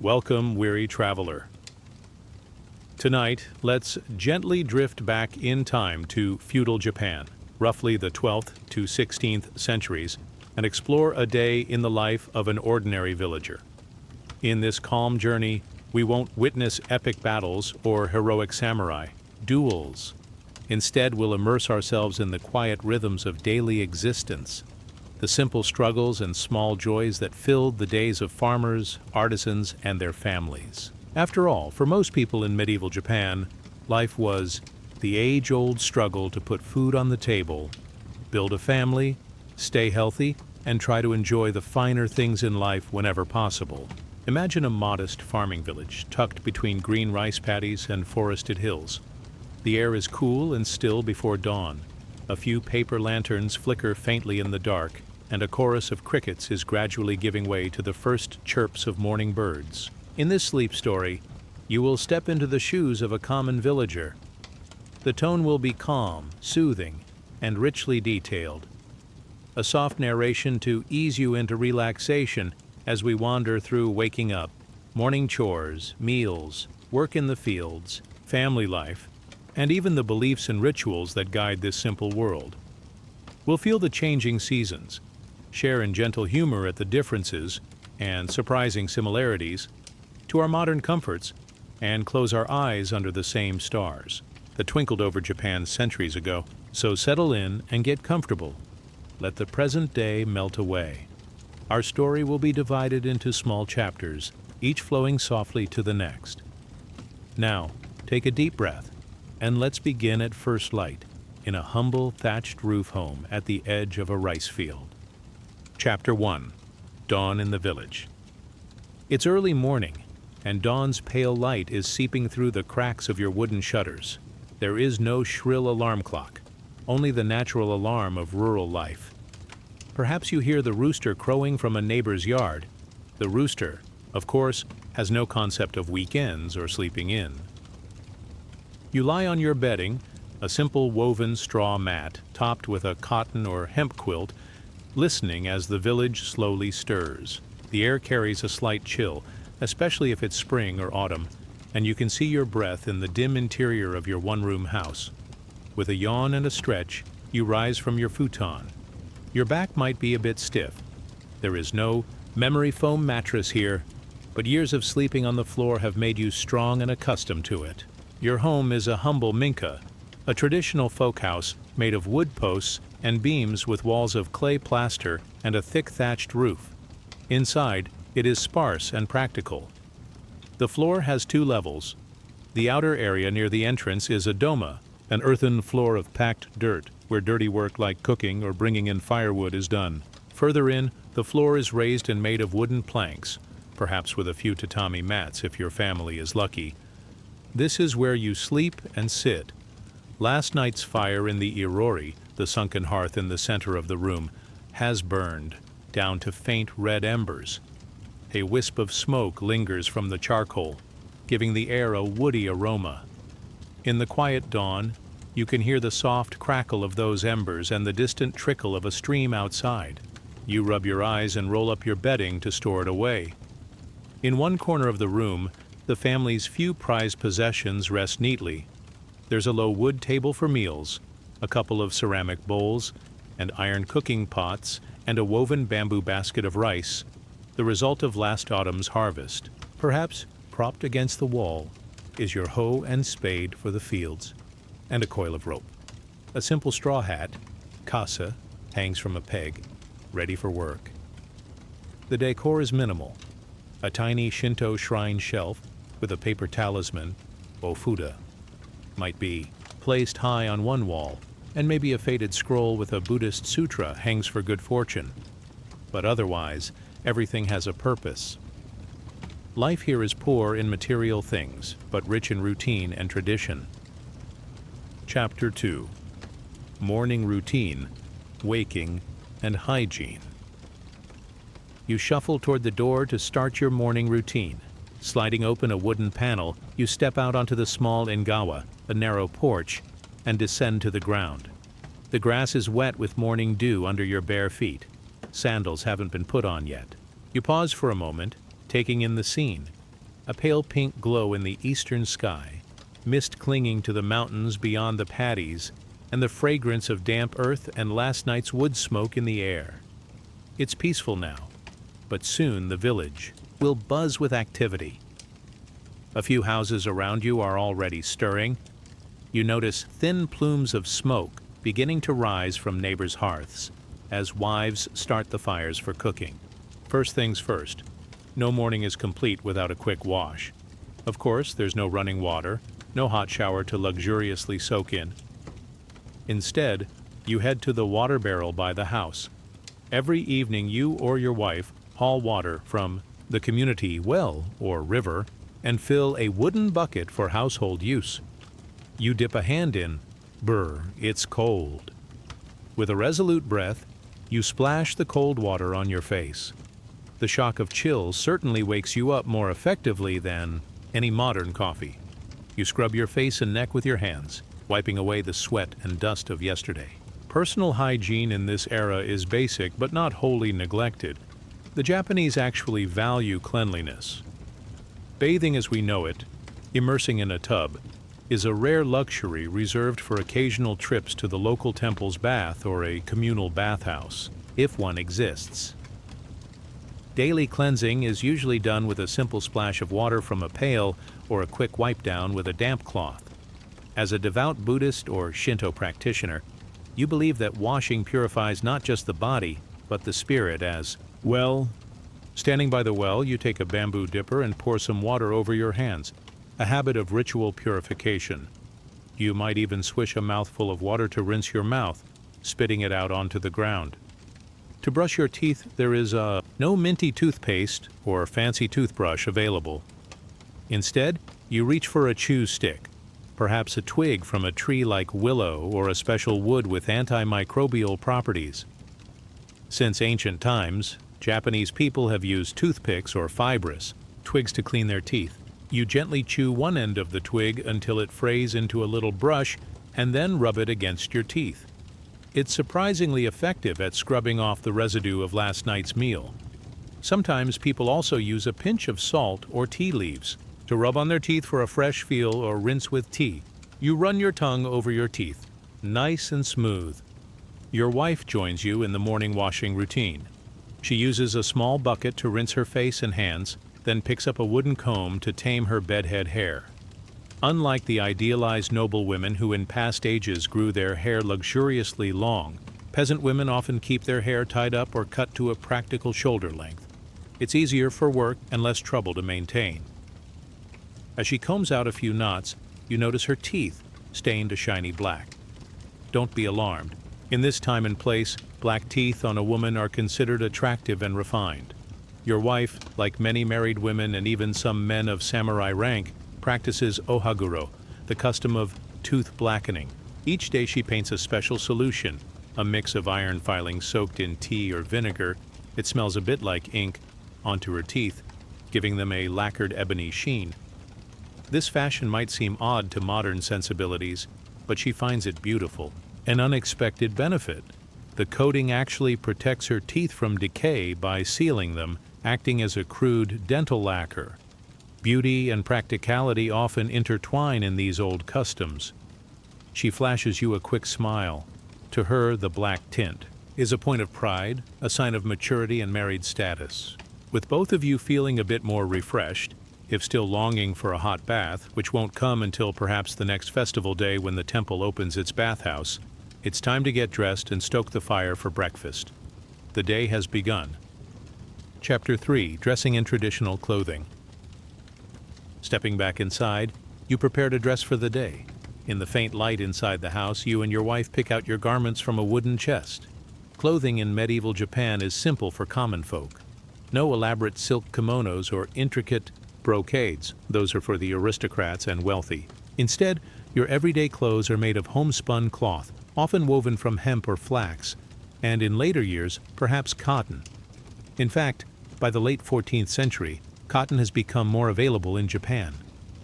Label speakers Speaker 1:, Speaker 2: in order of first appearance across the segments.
Speaker 1: Welcome, weary traveler. Tonight, let's gently drift back in time to feudal Japan, roughly the 12th to 16th centuries, and explore a day in the life of an ordinary villager. In this calm journey, we won't witness epic battles or heroic samurai, duels. Instead, we'll immerse ourselves in the quiet rhythms of daily existence, the simple struggles and small joys that filled the days of farmers, artisans, and their families. After all, for most people in medieval Japan, life was the age-old struggle to put food on the table, build a family, stay healthy, and try to enjoy the finer things in life whenever possible. Imagine a modest farming village tucked between green rice paddies and forested hills. The air is cool and still before dawn. A few paper lanterns flicker faintly in the dark, and a chorus of crickets is gradually giving way to the first chirps of morning birds. In this sleep story, you will step into the shoes of a common villager. The tone will be calm, soothing, and richly detailed. A soft narration to ease you into relaxation as we wander through waking up, morning chores, meals, work in the fields, family life, and even the beliefs and rituals that guide this simple world. We'll feel the changing seasons, share in gentle humor at the differences and surprising similarities to our modern comforts, and close our eyes under the same stars that twinkled over Japan centuries ago. So settle in and get comfortable. Let the present day melt away. Our story will be divided into small chapters, each flowing softly to the next. Now, take a deep breath, and let's begin at first light, in a humble thatched roof home at the edge of a rice field. Chapter 1. Dawn in the Village. It's early morning, and dawn's pale light is seeping through the cracks of your wooden shutters. There is no shrill alarm clock, only the natural alarm of rural life. Perhaps you hear the rooster crowing from a neighbor's yard. The rooster, of course, has no concept of weekends or sleeping in. You lie on your bedding, a simple woven straw mat topped with a cotton or hemp quilt, listening as the village slowly stirs. The air carries a slight chill, especially if it's spring or autumn, and you can see your breath in the dim interior of your one-room house. With a yawn and a stretch, you rise from your futon. Your back might be a bit stiff. There is no memory foam mattress here, but years of sleeping on the floor have made you strong and accustomed to it. Your home is a humble minka, a traditional folk house made of wood posts and beams with walls of clay plaster and a thick thatched roof. Inside, it is sparse and practical. The floor has 2 levels. The outer area near the entrance is a doma, an earthen floor of packed dirt, where dirty work like cooking or bringing in firewood is done. Further in, the floor is raised and made of wooden planks, perhaps with a few tatami mats if your family is lucky. This is where you sleep and sit. Last night's fire in the irori, the sunken hearth in the center of the room, has burned down to faint red embers. A wisp of smoke lingers from the charcoal, giving the air a woody aroma. In the quiet dawn, you can hear the soft crackle of those embers and the distant trickle of a stream outside. You rub your eyes and roll up your bedding to store it away. In one corner of the room, the family's few prized possessions rest neatly. There's a low wood table for meals, a couple of ceramic bowls, and iron cooking pots, and a woven bamboo basket of rice, the result of last autumn's harvest. Perhaps, propped against the wall, is your hoe and spade for the fields, and a coil of rope. A simple straw hat, kasa, hangs from a peg, ready for work. The decor is minimal. A tiny Shinto shrine shelf with a paper talisman, ofuda, might be, placed high on one wall, and maybe a faded scroll with a Buddhist sutra hangs for good fortune. But otherwise, everything has a purpose. Life here is poor in material things, but rich in routine and tradition. Chapter 2. Morning Routine, Waking, and Hygiene. You shuffle toward the door to start your morning routine. Sliding open a wooden panel, you step out onto the small ingawa, a narrow porch, and descend to the ground. The grass is wet with morning dew under your bare feet. Sandals haven't been put on yet. You pause for a moment, taking in the scene. a pale pink glow in the eastern sky, mist clinging to the mountains beyond the paddies, and the fragrance of damp earth and last night's wood smoke in the air. It's peaceful now, but soon the village will buzz with activity. A few houses around you are already stirring. You notice thin plumes of smoke beginning to rise from neighbors' hearths as wives start the fires for cooking. First things first, no morning is complete without a quick wash. Of course, there's no running water, no hot shower to luxuriously soak in. Instead, you head to the water barrel by the house. Every evening you or your wife haul water from the community well or river and fill a wooden bucket for household use. You dip a hand in. Brr, it's cold. With a resolute breath, you splash the cold water on your face. The shock of chill certainly wakes you up more effectively than any modern coffee. You scrub your face and neck with your hands, wiping away the sweat and dust of yesterday. Personal hygiene in this era is basic but not wholly neglected. The Japanese actually value cleanliness. Bathing as we know it, immersing in a tub, is a rare luxury reserved for occasional trips to the local temple's bath or a communal bathhouse, if one exists. Daily cleansing is usually done with a simple splash of water from a pail or a quick wipe down with a damp cloth. As a devout Buddhist or Shinto practitioner, you believe that washing purifies not just the body, but the spirit as well. Standing by the well, you take a bamboo dipper and pour some water over your hands, a habit of ritual purification. You might even swish a mouthful of water to rinse your mouth, spitting it out onto the ground. To brush your teeth, there is no minty toothpaste or fancy toothbrush available. Instead, you reach for a chew stick, perhaps a twig from a tree like willow or a special wood with antimicrobial properties. Since ancient times, Japanese people have used toothpicks or fibrous twigs to clean their teeth. You gently chew one end of the twig until it frays into a little brush and then rub it against your teeth. It's surprisingly effective at scrubbing off the residue of last night's meal. Sometimes people also use a pinch of salt or tea leaves to rub on their teeth for a fresh feel or rinse with tea. You run your tongue over your teeth, nice and smooth. Your wife joins you in the morning washing routine. She uses a small bucket to rinse her face and hands, then picks up a wooden comb to tame her bedhead hair. Unlike the idealized noblewomen who in past ages grew their hair luxuriously long, peasant women often keep their hair tied up or cut to a practical shoulder length. It's easier for work and less trouble to maintain. As she combs out a few knots, you notice her teeth stained a shiny black. Don't be alarmed. In this time and place, black teeth on a woman are considered attractive and refined. Your wife, like many married women and even some men of samurai rank, practices ohaguro, the custom of tooth blackening. Each day she paints a special solution, a mix of iron filings soaked in tea or vinegar. It smells a bit like ink, onto her teeth, giving them a lacquered ebony sheen. This fashion might seem odd to modern sensibilities, but she finds it beautiful. An unexpected benefit. The coating actually protects her teeth from decay by sealing them, acting as a crude dental lacquer. Beauty and practicality often intertwine in these old customs. She flashes you a quick smile. To her, the black tint is a point of pride, a sign of maturity and married status. With both of you feeling a bit more refreshed, if still longing for a hot bath, which won't come until perhaps the next festival day when the temple opens its bathhouse, it's time to get dressed and stoke the fire for breakfast. The day has begun. Chapter 3. Dressing in Traditional Clothing. Stepping back inside, you prepare to dress for the day. In the faint light inside the house, you and your wife pick out your garments from a wooden chest. Clothing in medieval Japan is simple for common folk. No elaborate silk kimonos or intricate brocades. Those are for the aristocrats and wealthy. Instead, your everyday clothes are made of homespun cloth, often woven from hemp or flax, and in later years, perhaps cotton. In fact, by the late 14th century, cotton has become more available in Japan,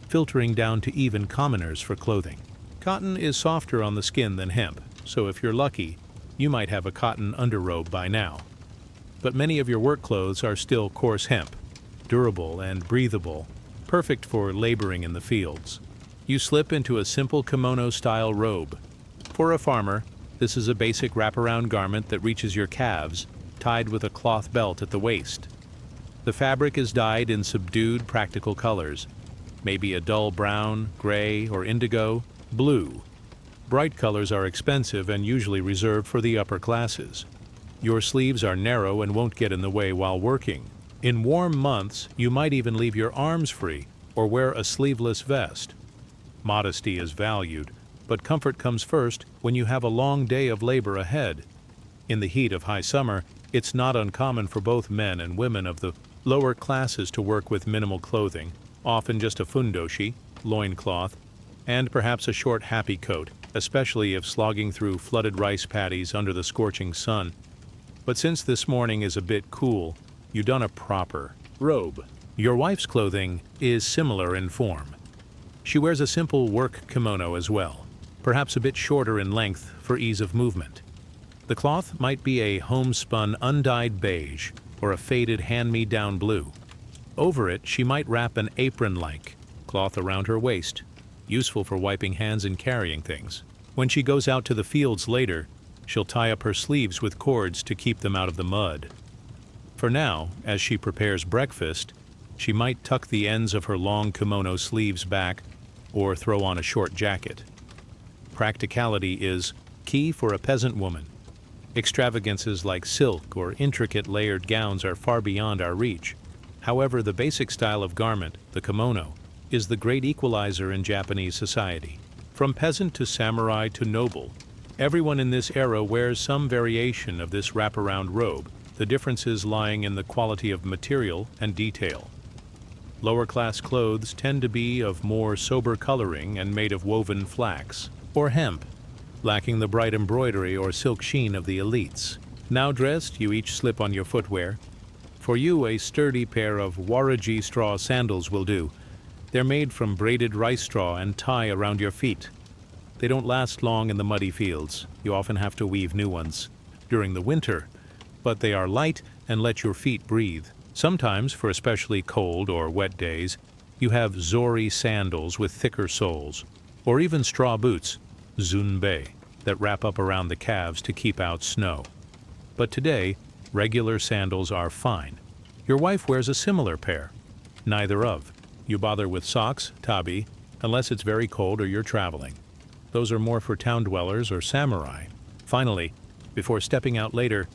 Speaker 1: filtering down to even commoners for clothing. Cotton is softer on the skin than hemp, so if you're lucky, you might have a cotton underrobe by now. But many of your work clothes are still coarse hemp, durable and breathable, perfect for laboring in the fields. You slip into a simple kimono-style robe. For a farmer, this is a basic wraparound garment that reaches your calves, tied with a cloth belt at the waist. The fabric is dyed in subdued, practical colors, maybe a dull brown, gray, or indigo, blue. Bright colors are expensive and usually reserved for the upper classes. Your sleeves are narrow and won't get in the way while working. In warm months, you might even leave your arms free or wear a sleeveless vest. Modesty is valued, but comfort comes first when you have a long day of labor ahead. In the heat of high summer, it's not uncommon for both men and women of the lower classes to work with minimal clothing, often just a fundoshi, loincloth, and perhaps a short happy coat, especially if slogging through flooded rice paddies under the scorching sun. But since this morning is a bit cool, you don a proper robe. Your wife's clothing is similar in form. She wears a simple work kimono as well, perhaps a bit shorter in length for ease of movement. The cloth might be a homespun undyed beige or a faded hand-me-down blue. Over it, she might wrap an apron-like cloth around her waist, useful for wiping hands and carrying things. When she goes out to the fields later, she'll tie up her sleeves with cords to keep them out of the mud. For now, as she prepares breakfast, she might tuck the ends of her long kimono sleeves back or throw on a short jacket. Practicality is key for a peasant woman. Extravagances like silk or intricate layered gowns are far beyond our reach. However, the basic style of garment, the kimono, is the great equalizer in Japanese society. From peasant to samurai to noble, everyone in this era wears some variation of this wraparound robe, the differences lying in the quality of material and detail. Lower-class clothes tend to be of more sober coloring and made of woven flax or hemp, lacking the bright embroidery or silk sheen of the elites. Now dressed, you each slip on your footwear. For you, a sturdy pair of waraji straw sandals will do. They're made from braided rice straw and tie around your feet. They don't last long in the muddy fields. You often have to weave new ones during the winter, but they are light and let your feet breathe. Sometimes, for especially cold or wet days, you have zori sandals with thicker soles, or even straw boots, zunbei, that wrap up around the calves to keep out snow. But today, regular sandals are fine. Your wife wears a similar pair, neither of. You bother with socks, tabi, unless it's very cold or you're traveling. Those are more for town dwellers or samurai. Finally, before stepping out later,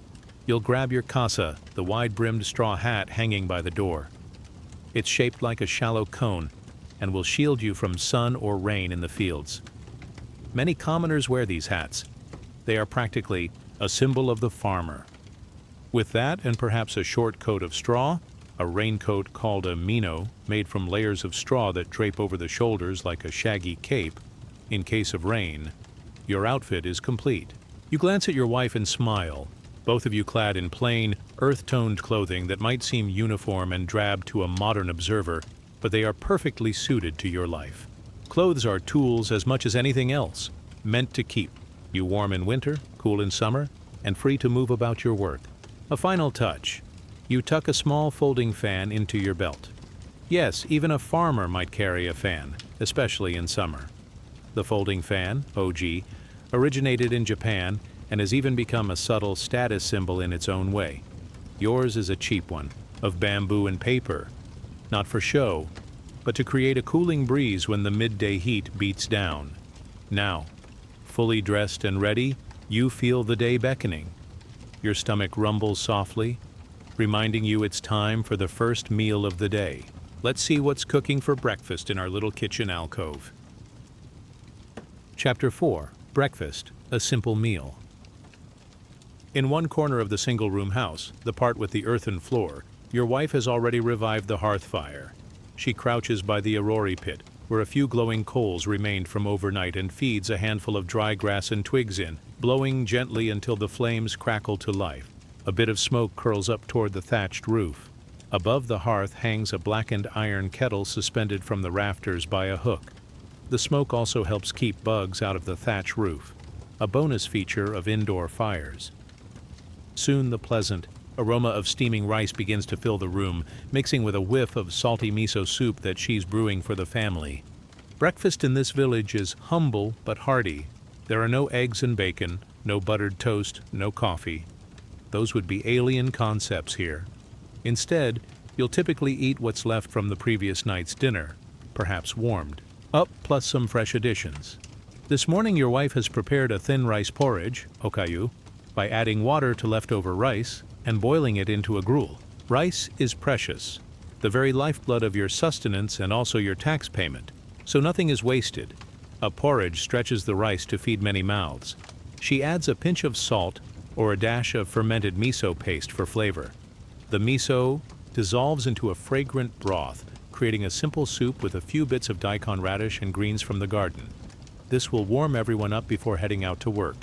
Speaker 1: you'll grab your kasa, the wide-brimmed straw hat hanging by the door. It's shaped like a shallow cone and will shield you from sun or rain in the fields. Many commoners wear these hats. They are practically a symbol of the farmer. With that and perhaps a short coat of straw, a raincoat called a mino, made from layers of straw that drape over the shoulders like a shaggy cape, in case of rain, your outfit is complete. You glance at your wife and smile, both of you clad in plain, earth-toned clothing that might seem uniform and drab to a modern observer, but they are perfectly suited to your life. Clothes are tools as much as anything else, meant to keep you warm in winter, cool in summer, and free to move about your work. A final touch. You tuck a small folding fan into your belt. Yes, even a farmer might carry a fan, especially in summer. The folding fan, OG, originated in Japan and has even become a subtle status symbol in its own way. Yours is a cheap one, of bamboo and paper, not for show, but to create a cooling breeze when the midday heat beats down. Now, fully dressed and ready, you feel the day beckoning. Your stomach rumbles softly, reminding you it's time for the first meal of the day. Let's see what's cooking for breakfast in our little kitchen alcove. Chapter 4. Breakfast, a simple meal. In one corner of the single-room house, the part with the earthen floor, your wife has already revived the hearth fire. She crouches by the aurori pit, where a few glowing coals remained from overnight, and feeds a handful of dry grass and twigs in, blowing gently until the flames crackle to life. A bit of smoke curls up toward the thatched roof. Above the hearth hangs a blackened iron kettle suspended from the rafters by a hook. The smoke also helps keep bugs out of the thatch roof, a bonus feature of indoor fires. Soon the pleasant, Aroma of steaming rice begins to fill the room, mixing with a whiff of salty miso soup that she's brewing for the family. Breakfast in this village is humble but hearty. There are no eggs and bacon, no buttered toast, no coffee. Those would be alien concepts here. Instead, you'll typically eat what's left from the previous night's dinner, perhaps warmed, up plus some fresh additions. This morning your wife has prepared a thin rice porridge, okayu, by adding water to leftover rice and boiling it into a gruel. Rice is precious, the very lifeblood of your sustenance and also your tax payment, so nothing is wasted. A porridge stretches the rice to feed many mouths. She adds a pinch of salt or a dash of fermented miso paste for flavor. The miso dissolves into a fragrant broth, creating a simple soup with a few bits of daikon radish and greens from the garden. This will warm everyone up before heading out to work.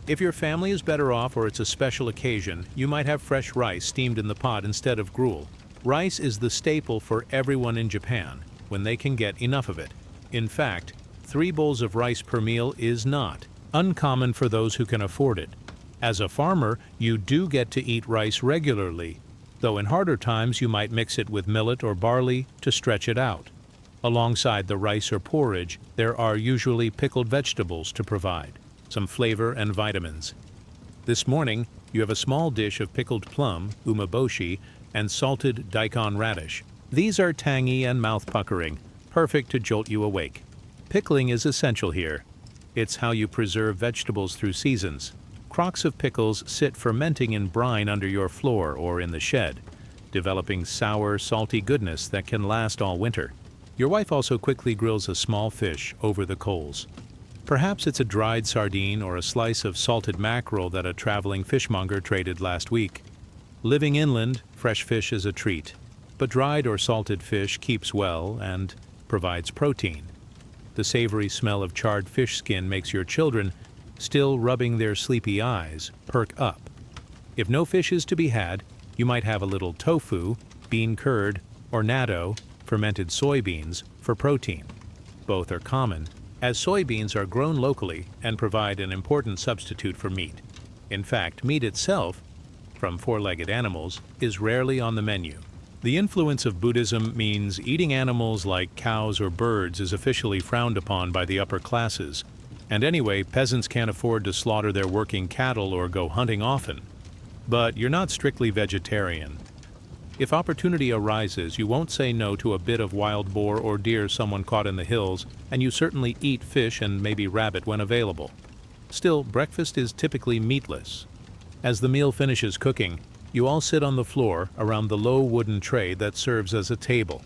Speaker 1: If your family is better off or it's a special occasion, you might have fresh rice steamed in the pot instead of gruel. Rice is the staple for everyone in Japan when they can get enough of it. In fact, 3 bowls of rice per meal is not uncommon for those who can afford it. As a farmer, you do get to eat rice regularly, though in harder times you might mix it with millet or barley to stretch it out. Alongside the rice or porridge, there are usually pickled vegetables to provide some flavor and vitamins. This morning, you have a small dish of pickled plum, umeboshi, and salted daikon radish. These are tangy and mouth-puckering, perfect to jolt you awake. Pickling is essential here. It's how you preserve vegetables through seasons. Crocks of pickles sit fermenting in brine under your floor or in the shed, developing sour, salty goodness that can last all winter. Your wife also quickly grills a small fish over the coals. Perhaps it's a dried sardine or a slice of salted mackerel that a traveling fishmonger traded last week. Living inland, fresh fish is a treat, but dried or salted fish keeps well and provides protein. The savory smell of charred fish skin makes your children, still rubbing their sleepy eyes, perk up. If no fish is to be had, you might have a little tofu, bean curd, or natto, fermented soybeans, for protein. Both are common, as soybeans are grown locally and provide an important substitute for meat. In fact, meat itself, from 4-legged animals, is rarely on the menu. The influence of Buddhism means eating animals like cows or birds is officially frowned upon by the upper classes. And anyway, peasants can't afford to slaughter their working cattle or go hunting often. But you're not strictly vegetarian. If opportunity arises, you won't say no to a bit of wild boar or deer someone caught in the hills, and you certainly eat fish and maybe rabbit when available. Still, breakfast is typically meatless. As the meal finishes cooking, you all sit on the floor around the low wooden tray that serves as a table.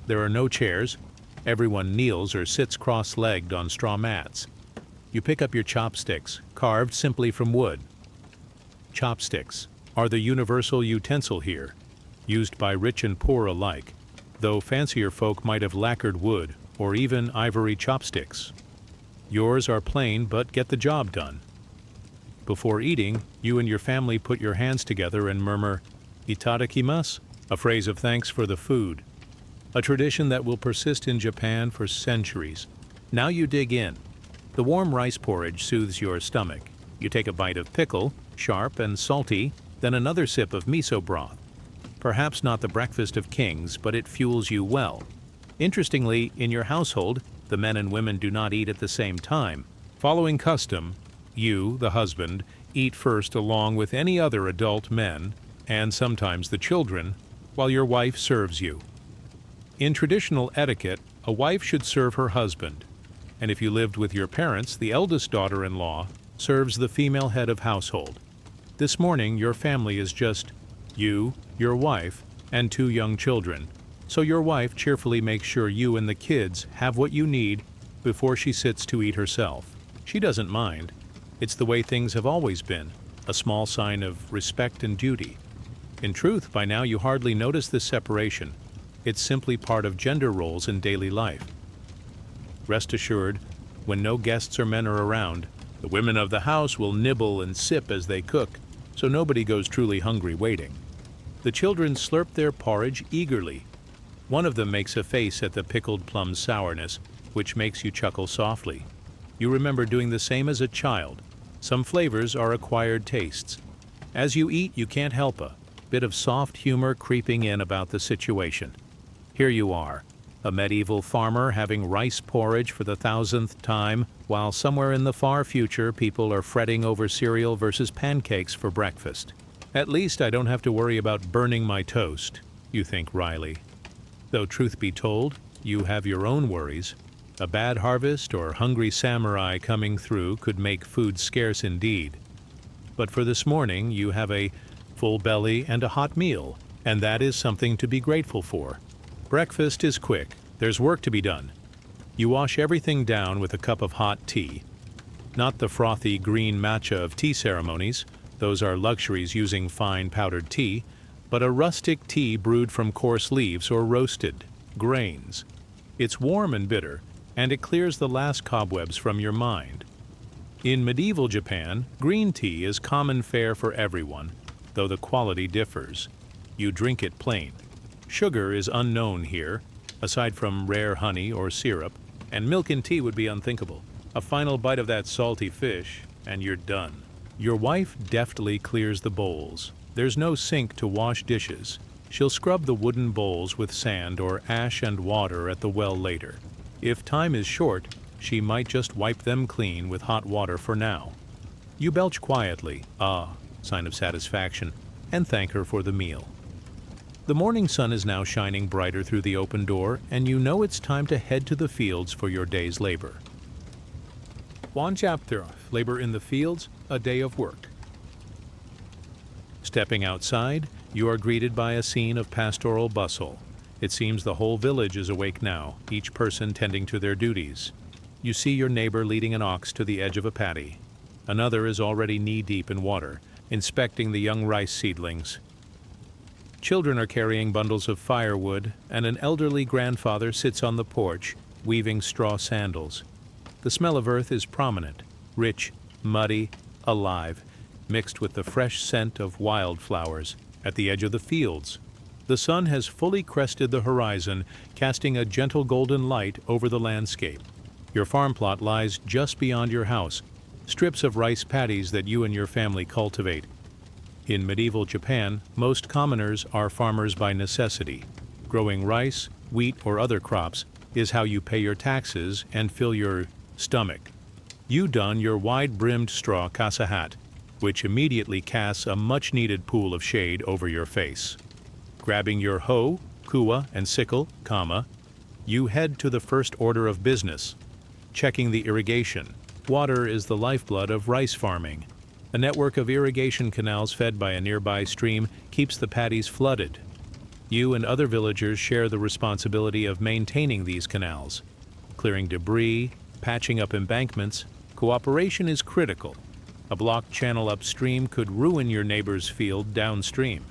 Speaker 1: There are no chairs. Everyone kneels or sits cross-legged on straw mats. You pick up your chopsticks, carved simply from wood. Chopsticks are the universal utensil here, used by rich and poor alike, though fancier folk might have lacquered wood or even ivory chopsticks. Yours are plain but get the job done. Before eating, you and your family put your hands together and murmur, "Itadakimasu," a phrase of thanks for the food, a tradition that will persist in Japan for centuries. Now you dig in. The warm rice porridge soothes your stomach. You take a bite of pickle, sharp and salty, then another sip of miso broth. Perhaps not the breakfast of kings, but it fuels you well. Interestingly, in your household, the men and women do not eat at the same time. Following custom, you, the husband, eat first along with any other adult men, and sometimes the children, while your wife serves you. In traditional etiquette, a wife should serve her husband, and if you lived with your parents, the eldest daughter-in-law serves the female head of household. This morning, your family is just you, your wife, and 2 young children, so your wife cheerfully makes sure you and the kids have what you need before she sits to eat herself. She doesn't mind. It's the way things have always been, a small sign of respect and duty. In truth, by now you hardly notice this separation. It's simply part of gender roles in daily life. Rest assured, when no guests or men are around, the women of the house will nibble and sip as they cook, so nobody goes truly hungry waiting. The children slurp their porridge eagerly. One of them makes a face at the pickled plum sourness, which makes you chuckle softly. You remember doing the same as a child. Some flavors are acquired tastes. As you eat, you can't help bit of soft humor creeping in about the situation. Here you are, a medieval farmer having rice porridge for the 1000th time, while somewhere in the far future people are fretting over cereal versus pancakes for breakfast. At least I don't have to worry about burning my toast, you think wryly. Though truth be told, you have your own worries. A bad harvest or hungry samurai coming through could make food scarce indeed. But for this morning, you have a full belly and a hot meal, and that is something to be grateful for. Breakfast is quick. There's work to be done. You wash everything down with a cup of hot tea. Not the frothy green matcha of tea ceremonies, those are luxuries using fine powdered tea, but a rustic tea brewed from coarse leaves or roasted grains. It's warm and bitter, and it clears the last cobwebs from your mind. In medieval Japan, green tea is common fare for everyone, though the quality differs. You drink it plain. Sugar is unknown here, aside from rare honey or syrup, and milk and tea would be unthinkable. A final bite of that salty fish, and you're done. Your wife deftly clears the bowls. There's no sink to wash dishes. She'll scrub the wooden bowls with sand or ash and water at the well later. If time is short, she might just wipe them clean with hot water for now. You belch quietly, sign of satisfaction, and thank her for the meal. The morning sun is now shining brighter through the open door, and you know it's time to head to the fields for your day's labor. One chapter, labor in the fields, a day of work. Stepping outside, you are greeted by a scene of pastoral bustle. It seems the whole village is awake now, each person tending to their duties. You see your neighbor leading an ox to the edge of a paddy. Another is already knee-deep in water, inspecting the young rice seedlings. Children are carrying bundles of firewood, and an elderly grandfather sits on the porch, weaving straw sandals. The smell of earth is prominent, rich, muddy, alive, mixed with the fresh scent of wildflowers. At the edge of the fields, the sun has fully crested the horizon, casting a gentle golden light over the landscape. Your farm plot lies just beyond your house, strips of rice paddies that you and your family cultivate. In medieval Japan, most commoners are farmers by necessity. Growing rice, wheat, or other crops is how you pay your taxes and fill your stomach. You don your wide-brimmed straw casa hat, which immediately casts a much-needed pool of shade over your face. Grabbing your hoe, kuwa, and sickle, you head to the first order of business, checking the irrigation. Water is the lifeblood of rice farming. A network of irrigation canals fed by a nearby stream keeps the paddies flooded. You and other villagers share the responsibility of maintaining these canals. Clearing debris, patching up embankments, cooperation is critical. A blocked channel upstream could ruin your neighbor's field downstream.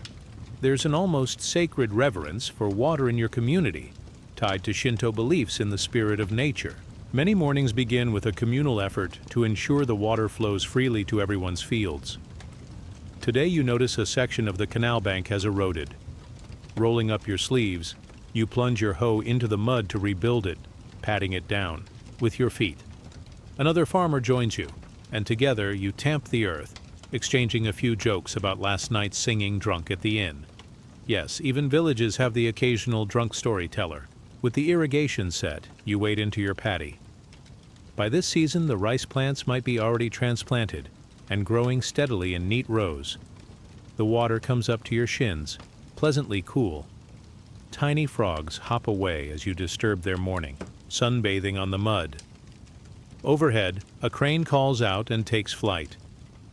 Speaker 1: There's an almost sacred reverence for water in your community, tied to Shinto beliefs in the spirit of nature. Many mornings begin with a communal effort to ensure the water flows freely to everyone's fields. Today you notice a section of the canal bank has eroded. Rolling up your sleeves, you plunge your hoe into the mud to rebuild it, patting it down with your feet. Another farmer joins you, and together you tamp the earth, exchanging a few jokes about last night's singing drunk at the inn. Yes, even villages have the occasional drunk storyteller. With the irrigation set, you wade into your paddy. By this season, the rice plants might be already transplanted and growing steadily in neat rows. The water comes up to your shins, pleasantly cool. Tiny frogs hop away as you disturb their morning, sunbathing on the mud. Overhead, a crane calls out and takes flight.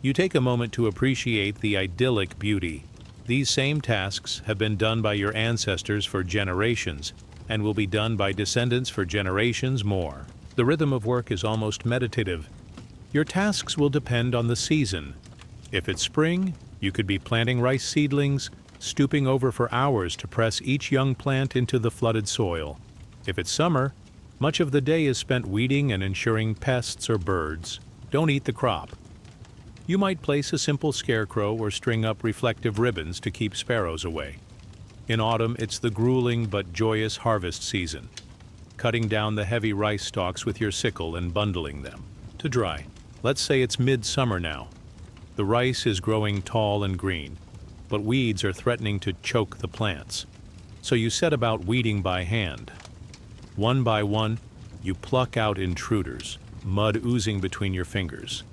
Speaker 1: You take a moment to appreciate the idyllic beauty. These same tasks have been done by your ancestors for generations, and will be done by descendants for generations more. The rhythm of work is almost meditative. Your tasks will depend on the season. If it's spring, you could be planting rice seedlings, stooping over for hours to press each young plant into the flooded soil. If it's summer, much of the day is spent weeding and ensuring pests or birds don't eat the crop. You might place a simple scarecrow or string up reflective ribbons to keep sparrows away. In autumn, it's the grueling but joyous harvest season, cutting down the heavy rice stalks with your sickle and bundling them to dry. Let's say it's midsummer now. The rice is growing tall and green. but weeds are threatening to choke the plants. So you set about weeding by hand. One by one, you pluck out intruders, mud oozing between your fingers.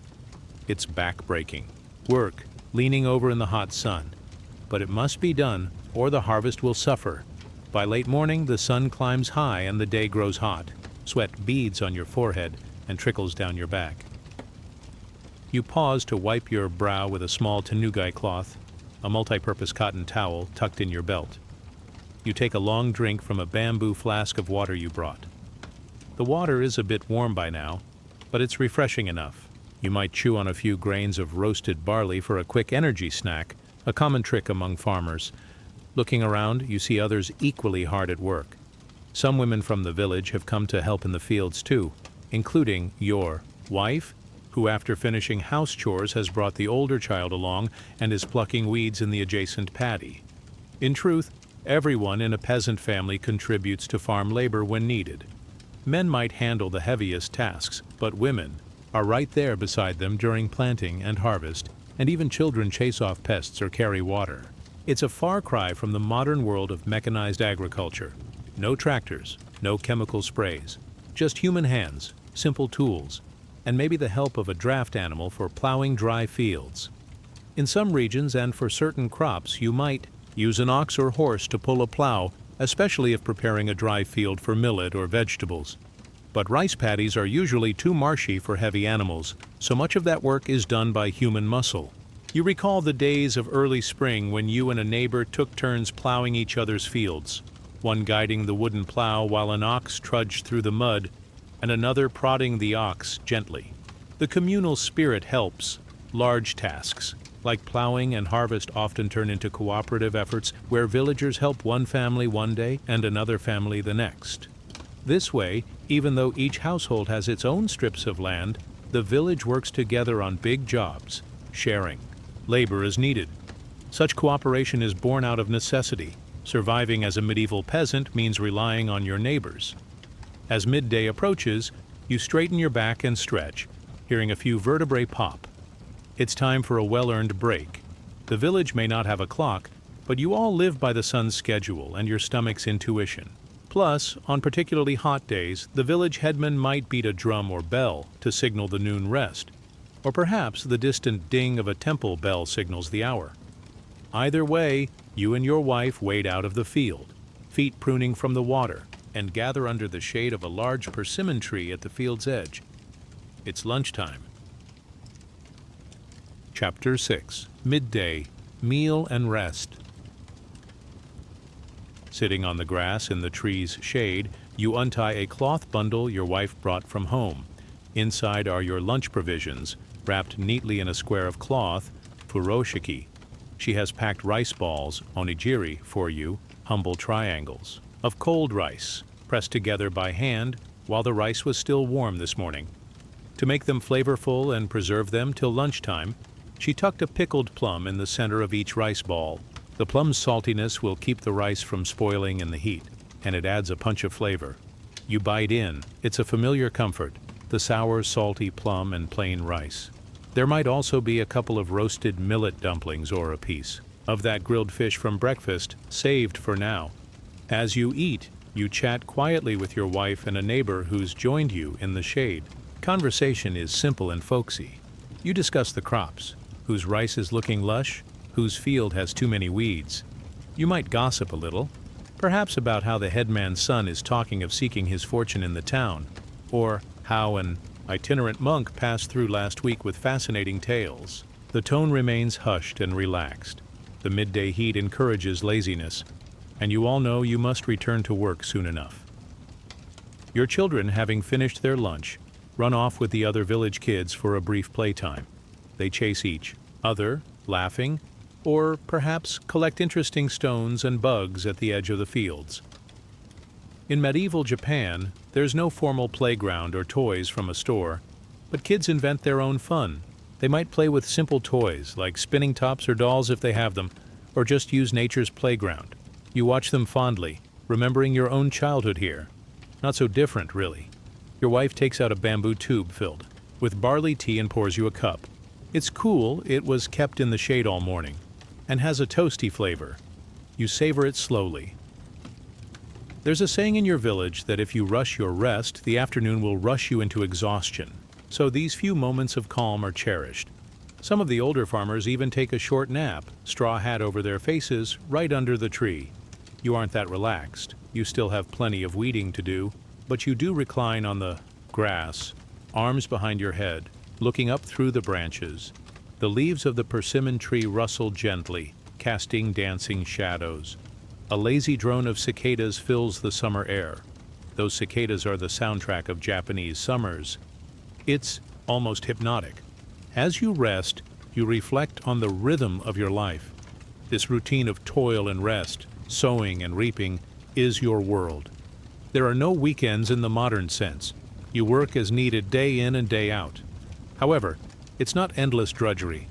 Speaker 1: It's back-breaking work, leaning over in the hot sun. But it must be done, or the harvest will suffer. By late morning, the sun climbs high and the day grows hot. Sweat beads on your forehead and trickles down your back. You pause to wipe your brow with a small tanugai cloth, a multi-purpose cotton towel tucked in your belt. You take a long drink from a bamboo flask of water you brought. The water is a bit warm by now, but it's refreshing enough. You might chew on a few grains of roasted barley for a quick energy snack, a common trick among farmers. Looking around, you see others equally hard at work. Some women from the village have come to help in the fields too, including your wife, who after finishing house chores has brought the older child along and is plucking weeds in the adjacent paddy. In truth, everyone in a peasant family contributes to farm labor when needed. Men might handle the heaviest tasks, but women are right there beside them during planting and harvest, and even children chase off pests or carry water. It's a far cry from the modern world of mechanized agriculture. No tractors, no chemical sprays, just human hands, simple tools, and maybe the help of a draft animal for plowing dry fields. In some regions and for certain crops, you might use an ox or horse to pull a plow, especially if preparing a dry field for millet or vegetables. But rice paddies are usually too marshy for heavy animals, so much of that work is done by human muscle. You recall the days of early spring when you and a neighbor took turns plowing each other's fields, one guiding the wooden plow while an ox trudged through the mud, and another prodding the ox gently. The communal spirit helps. Large tasks, like plowing and harvest, often turn into cooperative efforts where villagers help one family one day and another family the next. This way, even though each household has its own strips of land, the village works together on big jobs, sharing. Labor is needed. Such cooperation is born out of necessity. Surviving as a medieval peasant means relying on your neighbors. As midday approaches, you straighten your back and stretch, hearing a few vertebrae pop. It's time for a well-earned break. The village may not have a clock, but you all live by the sun's schedule and your stomach's intuition. Plus, on particularly hot days, the village headman might beat a drum or bell to signal the noon rest, or perhaps the distant ding of a temple bell signals the hour. Either way, you and your wife wade out of the field, feet pruning from the water, and gather under the shade of a large persimmon tree at the field's edge. It's lunchtime. Chapter 6. Midday, Meal and Rest. Sitting on the grass in the tree's shade, you untie a cloth bundle your wife brought from home. Inside are your lunch provisions, wrapped neatly in a square of cloth, furoshiki. She has packed rice balls, onigiri, for you, humble triangles, of cold rice, pressed together by hand while the rice was still warm this morning. To make them flavorful and preserve them till lunchtime, she tucked a pickled plum in the center of each rice ball. The plum's saltiness will keep the rice from spoiling in the heat, and it adds a punch of flavor. You bite in. It's a familiar comfort, the sour, salty plum and plain rice. There might also be a couple of roasted millet dumplings or a piece of that grilled fish from breakfast, saved for now. As you eat, you chat quietly with your wife and a neighbor who's joined you in the shade. Conversation is simple and folksy. You discuss the crops, whose rice is looking lush, whose field has too many weeds. You might gossip a little, perhaps about how the headman's son is talking of seeking his fortune in the town, or how an itinerant monk passed through last week with fascinating tales. The tone remains hushed and relaxed. The midday heat encourages laziness, and you all know you must return to work soon enough. Your children, having finished their lunch, run off with the other village kids for a brief playtime. They chase each other, laughing, or perhaps collect interesting stones and bugs at the edge of the fields. In medieval Japan, there's no formal playground or toys from a store, but kids invent their own fun. They might play with simple toys like spinning tops or dolls if they have them, or just use nature's playground. You watch them fondly, remembering your own childhood here. Not so different, really. Your wife takes out a bamboo tube filled with barley tea and pours you a cup. It's cool. It was kept in the shade all morning. and has a toasty flavor. You savor it slowly. There's a saying in your village that if you rush your rest, the afternoon will rush you into exhaustion. So these few moments of calm are cherished. Some of the older farmers even take a short nap, straw hat over their faces, right under the tree. You aren't that relaxed. You still have plenty of weeding to do, but you do recline on the grass, arms behind your head, looking up through the branches. The leaves of the persimmon tree rustle gently, casting dancing shadows. A lazy drone of cicadas fills the summer air. Those cicadas are the soundtrack of Japanese summers. It's almost hypnotic. As you rest, you reflect on the rhythm of your life. This routine of toil and rest, sowing and reaping, is your world. There are no weekends in the modern sense. You work as needed day in and day out. However, it's not endless drudgery.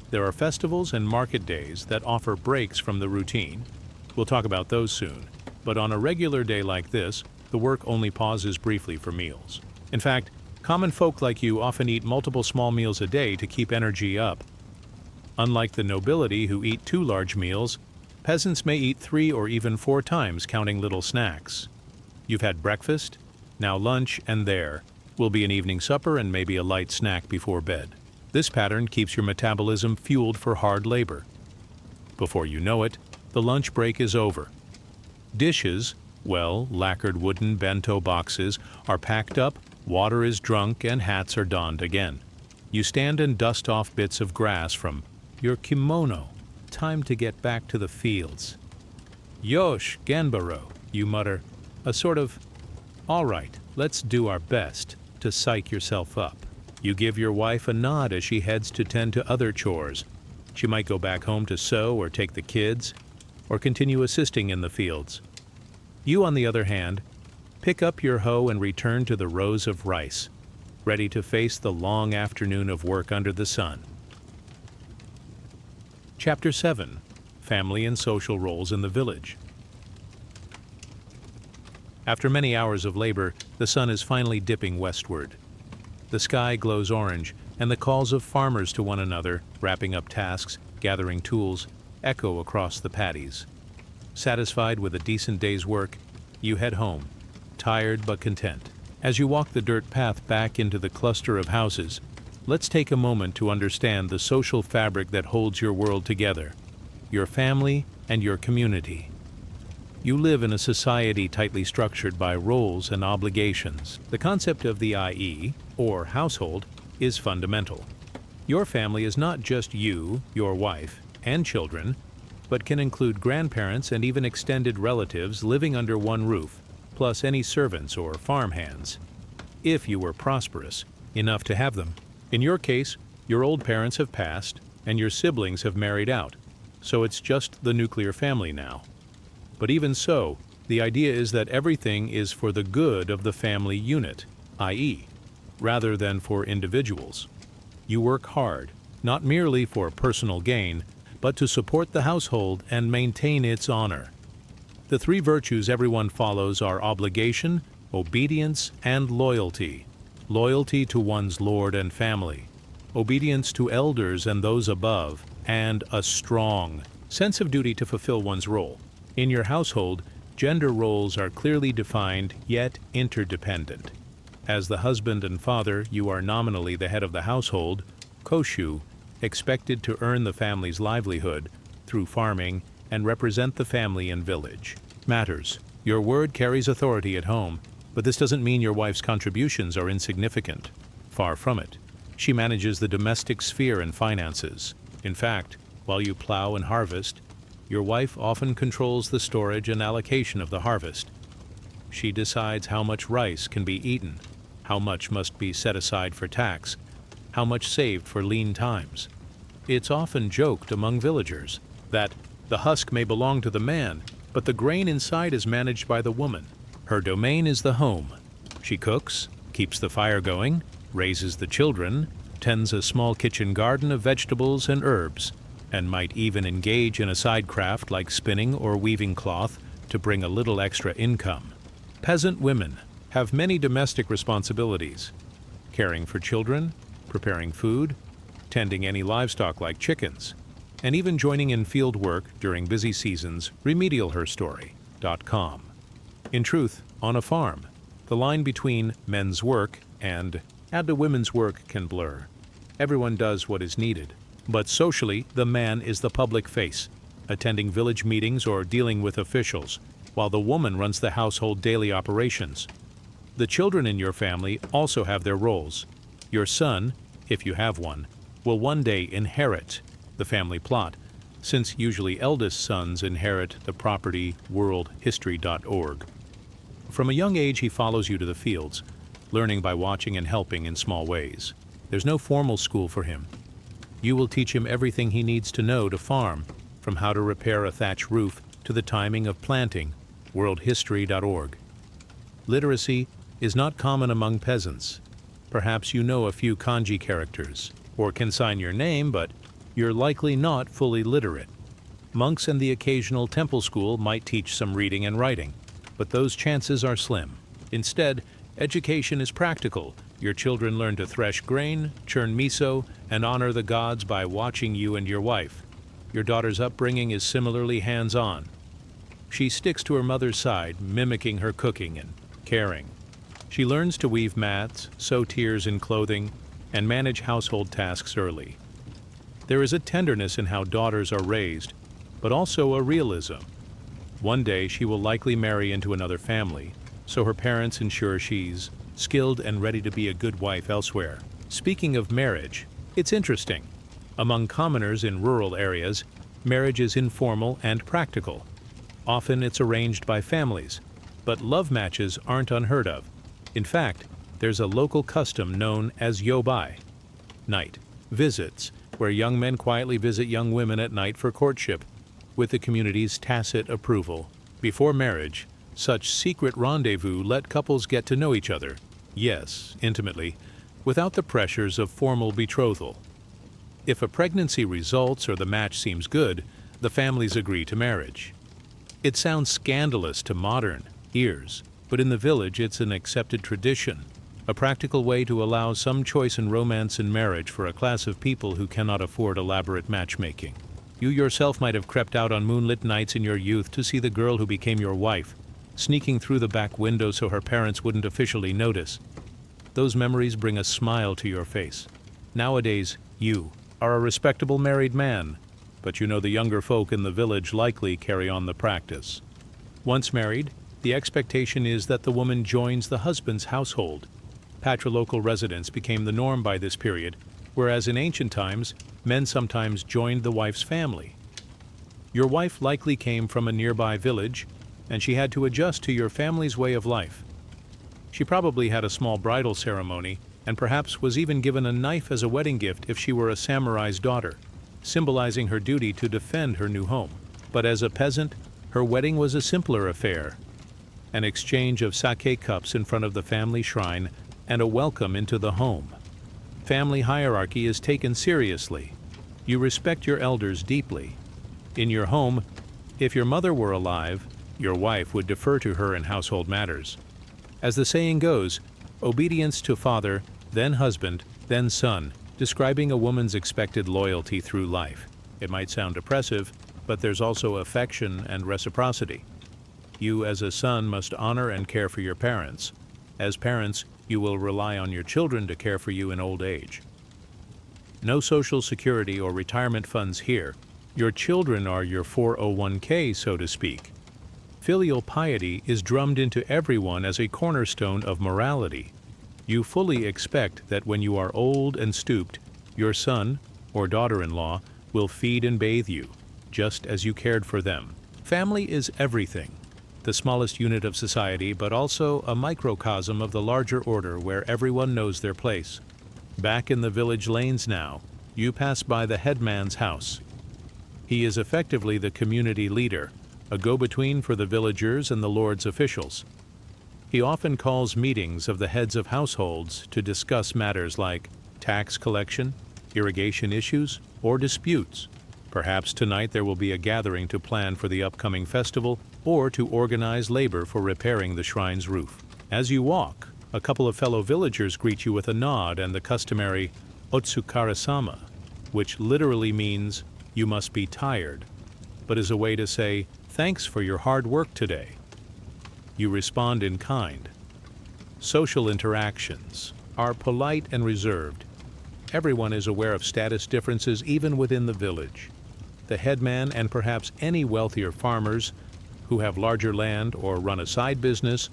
Speaker 1: There are festivals and market days that offer breaks from the routine. We'll talk about those soon. But on a regular day like this, the work only pauses briefly for meals. In fact, common folk like you often eat multiple small meals a day to keep energy up. Unlike the nobility who eat 2 large meals, peasants may eat 3 or even 4 times, counting little snacks. You've had breakfast, now lunch, and there will be an evening supper and maybe a light snack before bed. This pattern keeps your metabolism fueled for hard labor. Before you know it, the lunch break is over. Dishes, well, lacquered wooden bento boxes, are packed up, water is drunk, and hats are donned again. You stand and dust off bits of grass from your kimono. Time to get back to the fields. Yosh, Genbaro, you mutter, a sort of, all right, let's do our best, to psych yourself up. You give your wife a nod as she heads to tend to other chores. She might go back home to sew or take the kids, or continue assisting in the fields. You, on the other hand, pick up your hoe and return to the rows of rice, ready to face the long afternoon of work under the sun. Chapter 7. Family and Social Roles in the Village. After many hours of labor, the sun is finally dipping westward. The sky glows orange, and the calls of farmers to one another, wrapping up tasks, gathering tools, echo across the paddies. Satisfied with a decent day's work, you head home, tired but content. As you walk the dirt path back into the cluster of houses, let's take a moment to understand the social fabric that holds your world together, your family and your community. You live in a society tightly structured by roles and obligations. The concept of the IE, or household, is fundamental. Your family is not just you, your wife, and children, but can include grandparents and even extended relatives living under one roof, plus any servants or farmhands, if you were prosperous enough to have them. In your case, your old parents have passed, and your siblings have married out, so it's just the nuclear family now. But even so, the idea is that everything is for the good of the family unit, i.e., rather than for individuals. You work hard, not merely for personal gain, but to support the household and maintain its honor. The 3 virtues everyone follows are obligation, obedience, and loyalty. Loyalty to one's lord and family, obedience to elders and those above, and a strong sense of duty to fulfill one's role. In your household, gender roles are clearly defined, yet interdependent. As the husband and father, you are nominally the head of the household, koshu, expected to earn the family's livelihood through farming and represent the family and village. Matters. Your word carries authority at home, but this doesn't mean your wife's contributions are insignificant. Far from it. She manages the domestic sphere and finances. In fact, while you plow and harvest, your wife often controls the storage and allocation of the harvest. She decides how much rice can be eaten, how much must be set aside for tax, how much saved for lean times. It's often joked among villagers that the husk may belong to the man, but the grain inside is managed by the woman. Her domain is the home. She cooks, keeps the fire going, raises the children, tends a small kitchen garden of vegetables and herbs, and might even engage in a side craft like spinning or weaving cloth to bring a little extra income. Peasant women have many domestic responsibilities: caring for children, preparing food, tending any livestock like chickens. and even joining in field work during busy seasons, remedialherstory.com. In truth, on a farm, the line between men's work and the women's work can blur. Everyone does what is needed, but socially, the man is the public face, attending village meetings or dealing with officials, while the woman runs the household daily operations. The children in your family also have their roles. Your son, if you have one, will one day inherit the family plot, since usually eldest sons inherit the property worldhistory.org. From a young age he follows you to the fields, learning by watching and helping in small ways. There's no formal school for him. You will teach him everything he needs to know to farm, from how to repair a thatched roof to the timing of planting, worldhistory.org. Literacy is not common among peasants. Perhaps you know a few kanji characters, or can sign your name, but you're likely not fully literate. Monks and the occasional temple school might teach some reading and writing, but those chances are slim. Instead, education is practical. Your children learn to thresh grain, churn miso, and honor the gods by watching you and your wife. Your daughter's upbringing is similarly hands-on. She sticks to her mother's side, mimicking her cooking and caring. She learns to weave mats, sew tiers in clothing, and manage household tasks early. There is a tenderness in how daughters are raised, but also a realism. One day she will likely marry into another family, so her parents ensure she's skilled and ready to be a good wife elsewhere. Speaking of marriage, it's interesting. Among commoners in rural areas, marriage is informal and practical. Often it's arranged by families, but love matches aren't unheard of. In fact, there's a local custom known as yobai night visits, where young men quietly visit young women at night for courtship, with the community's tacit approval. Before marriage, such secret rendezvous let couples get to know each other, yes, intimately, without the pressures of formal betrothal. If a pregnancy results or the match seems good, the families agree to marriage. It sounds scandalous to modern ears, but in the village it's an accepted tradition, a practical way to allow some choice in romance and marriage for a class of people who cannot afford elaborate matchmaking. You yourself might have crept out on moonlit nights in your youth to see the girl who became your wife, sneaking through the back window so her parents wouldn't officially notice. Those memories bring a smile to your face. Nowadays, you are a respectable married man, but you know the younger folk in the village likely carry on the practice. Once married, the expectation is that the woman joins the husband's household. Patrilocal residence became the norm by this period, whereas in ancient times, men sometimes joined the wife's family. Your wife likely came from a nearby village, and she had to adjust to your family's way of life. She probably had a small bridal ceremony, and perhaps was even given a knife as a wedding gift if she were a samurai's daughter, symbolizing her duty to defend her new home. But as a peasant, her wedding was a simpler affair, an exchange of sake cups in front of the family shrine and a welcome into the home. Family hierarchy is taken seriously. You respect your elders deeply. In your home, if your mother were alive, your wife would defer to her in household matters. As the saying goes, obedience to father, then husband, then son, describing a woman's expected loyalty through life. It might sound oppressive, but there's also affection and reciprocity. You as a son must honor and care for your parents. As parents, you will rely on your children to care for you in old age. No social security or retirement funds here. Your children are your 401k, so to speak. Filial piety is drummed into everyone as a cornerstone of morality. You fully expect that when you are old and stooped, your son or daughter-in-law will feed and bathe you, just as you cared for them. Family is everything, the smallest unit of society, but also a microcosm of the larger order where everyone knows their place. Back in the village lanes now, you pass by the headman's house. He is effectively the community leader, a go-between for the villagers and the lord's officials. He often calls meetings of the heads of households to discuss matters like tax collection, irrigation issues, or disputes. Perhaps tonight there will be a gathering to plan for the upcoming festival or to organize labor for repairing the shrine's roof. As you walk, a couple of fellow villagers greet you with a nod and the customary Otsukare-sama, which literally means "You must be tired," but is a way to say, "Thanks for your hard work today." You respond in kind. Social interactions are polite and reserved. Everyone is aware of status differences even within the village. The headman and perhaps any wealthier farmers who have larger land or run a side business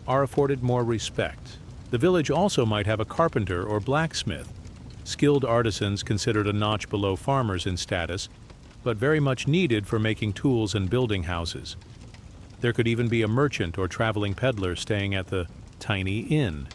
Speaker 1: are afforded more respect. The village also might have a carpenter or blacksmith, skilled artisans considered a notch below farmers in status, but very much needed for making tools and building houses. There could even be a merchant or traveling peddler staying at the tiny inn.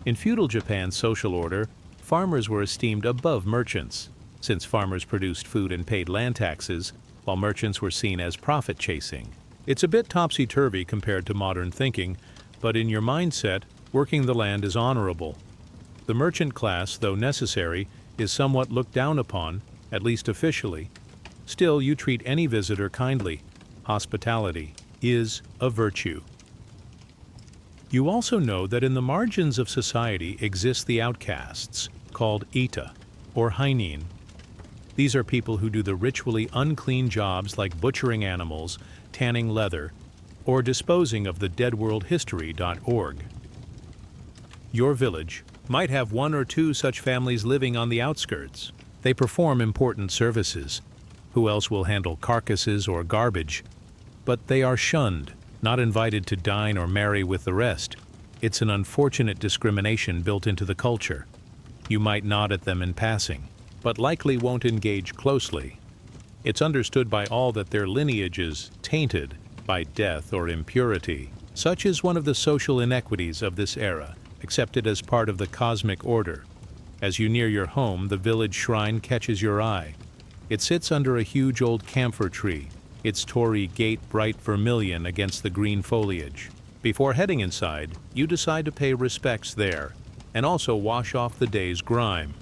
Speaker 1: In feudal Japan's social order, farmers were esteemed above merchants, since farmers produced food and paid land taxes, while merchants were seen as profit-chasing. It's a bit topsy-turvy compared to modern thinking, but in your mindset, working the land is honorable. The merchant class, though necessary, is somewhat looked down upon, at least officially. Still, you treat any visitor kindly. Hospitality is a virtue. You also know that in the margins of society exist the outcasts, called ita, or hainin. These are people who do the ritually unclean jobs like butchering animals, tanning leather, or disposing of the deadworldhistory.org. Your village might have one or two such families living on the outskirts. They perform important services. Who else will handle carcasses or garbage? But they are shunned, not invited to dine or marry with the rest. It's an unfortunate discrimination built into the culture. You might nod at them in passing, but likely won't engage closely. It's understood by all that their lineage is tainted by death or impurity. Such is one of the social inequities of this era, accepted as part of the cosmic order. As you near your home, the village shrine catches your eye. It sits under a huge old camphor tree, its torii gate bright vermilion against the green foliage. Before heading inside, you decide to pay respects there, and also wash off the day's grime.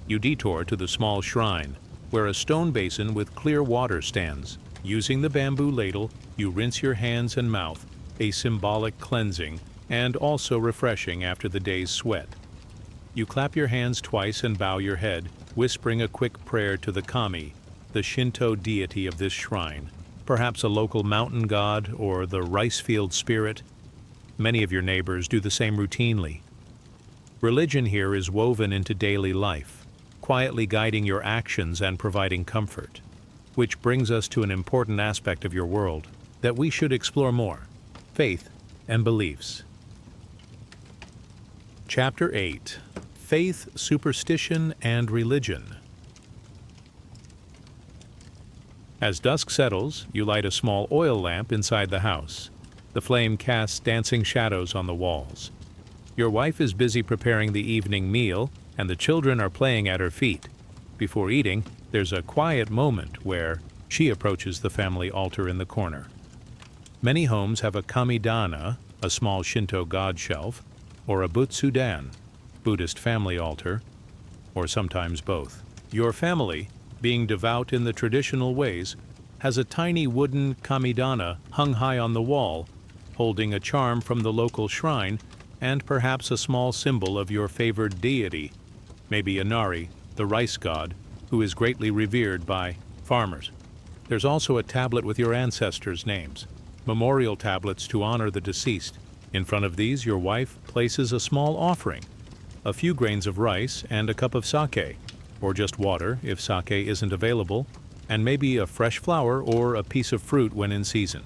Speaker 1: You detour to the small shrine, where a stone basin with clear water stands. Using the bamboo ladle, you rinse your hands and mouth, a symbolic cleansing, and also refreshing after the day's sweat. You clap your hands twice and bow your head, whispering a quick prayer to the kami, the Shinto deity of this shrine, perhaps a local mountain god or the rice field spirit. Many of your neighbors do the same routinely. Religion here is woven into daily life, quietly guiding your actions and providing comfort. Which brings us to an important aspect of your world that we should explore more: faith and beliefs. Chapter 8: Faith, Superstition, and Religion. As dusk settles, you light a small oil lamp inside the house. The flame casts dancing shadows on the walls. Your wife is busy preparing the evening meal, and the children are playing at her feet. Before eating, there's a quiet moment where she approaches the family altar in the corner. Many homes have a kamidana, a small Shinto god shelf, or a butsudan, Buddhist family altar, or sometimes both. Your family, being devout in the traditional ways, has a tiny wooden kamidana hung high on the wall, holding a charm from the local shrine and perhaps a small symbol of your favored deity, maybe Inari, the rice god, who is greatly revered by farmers. There's also a tablet with your ancestors' names, memorial tablets to honor the deceased. In front of these, your wife places a small offering, a few grains of rice and a cup of sake, or just water if sake isn't available, and maybe a fresh flower or a piece of fruit when in season.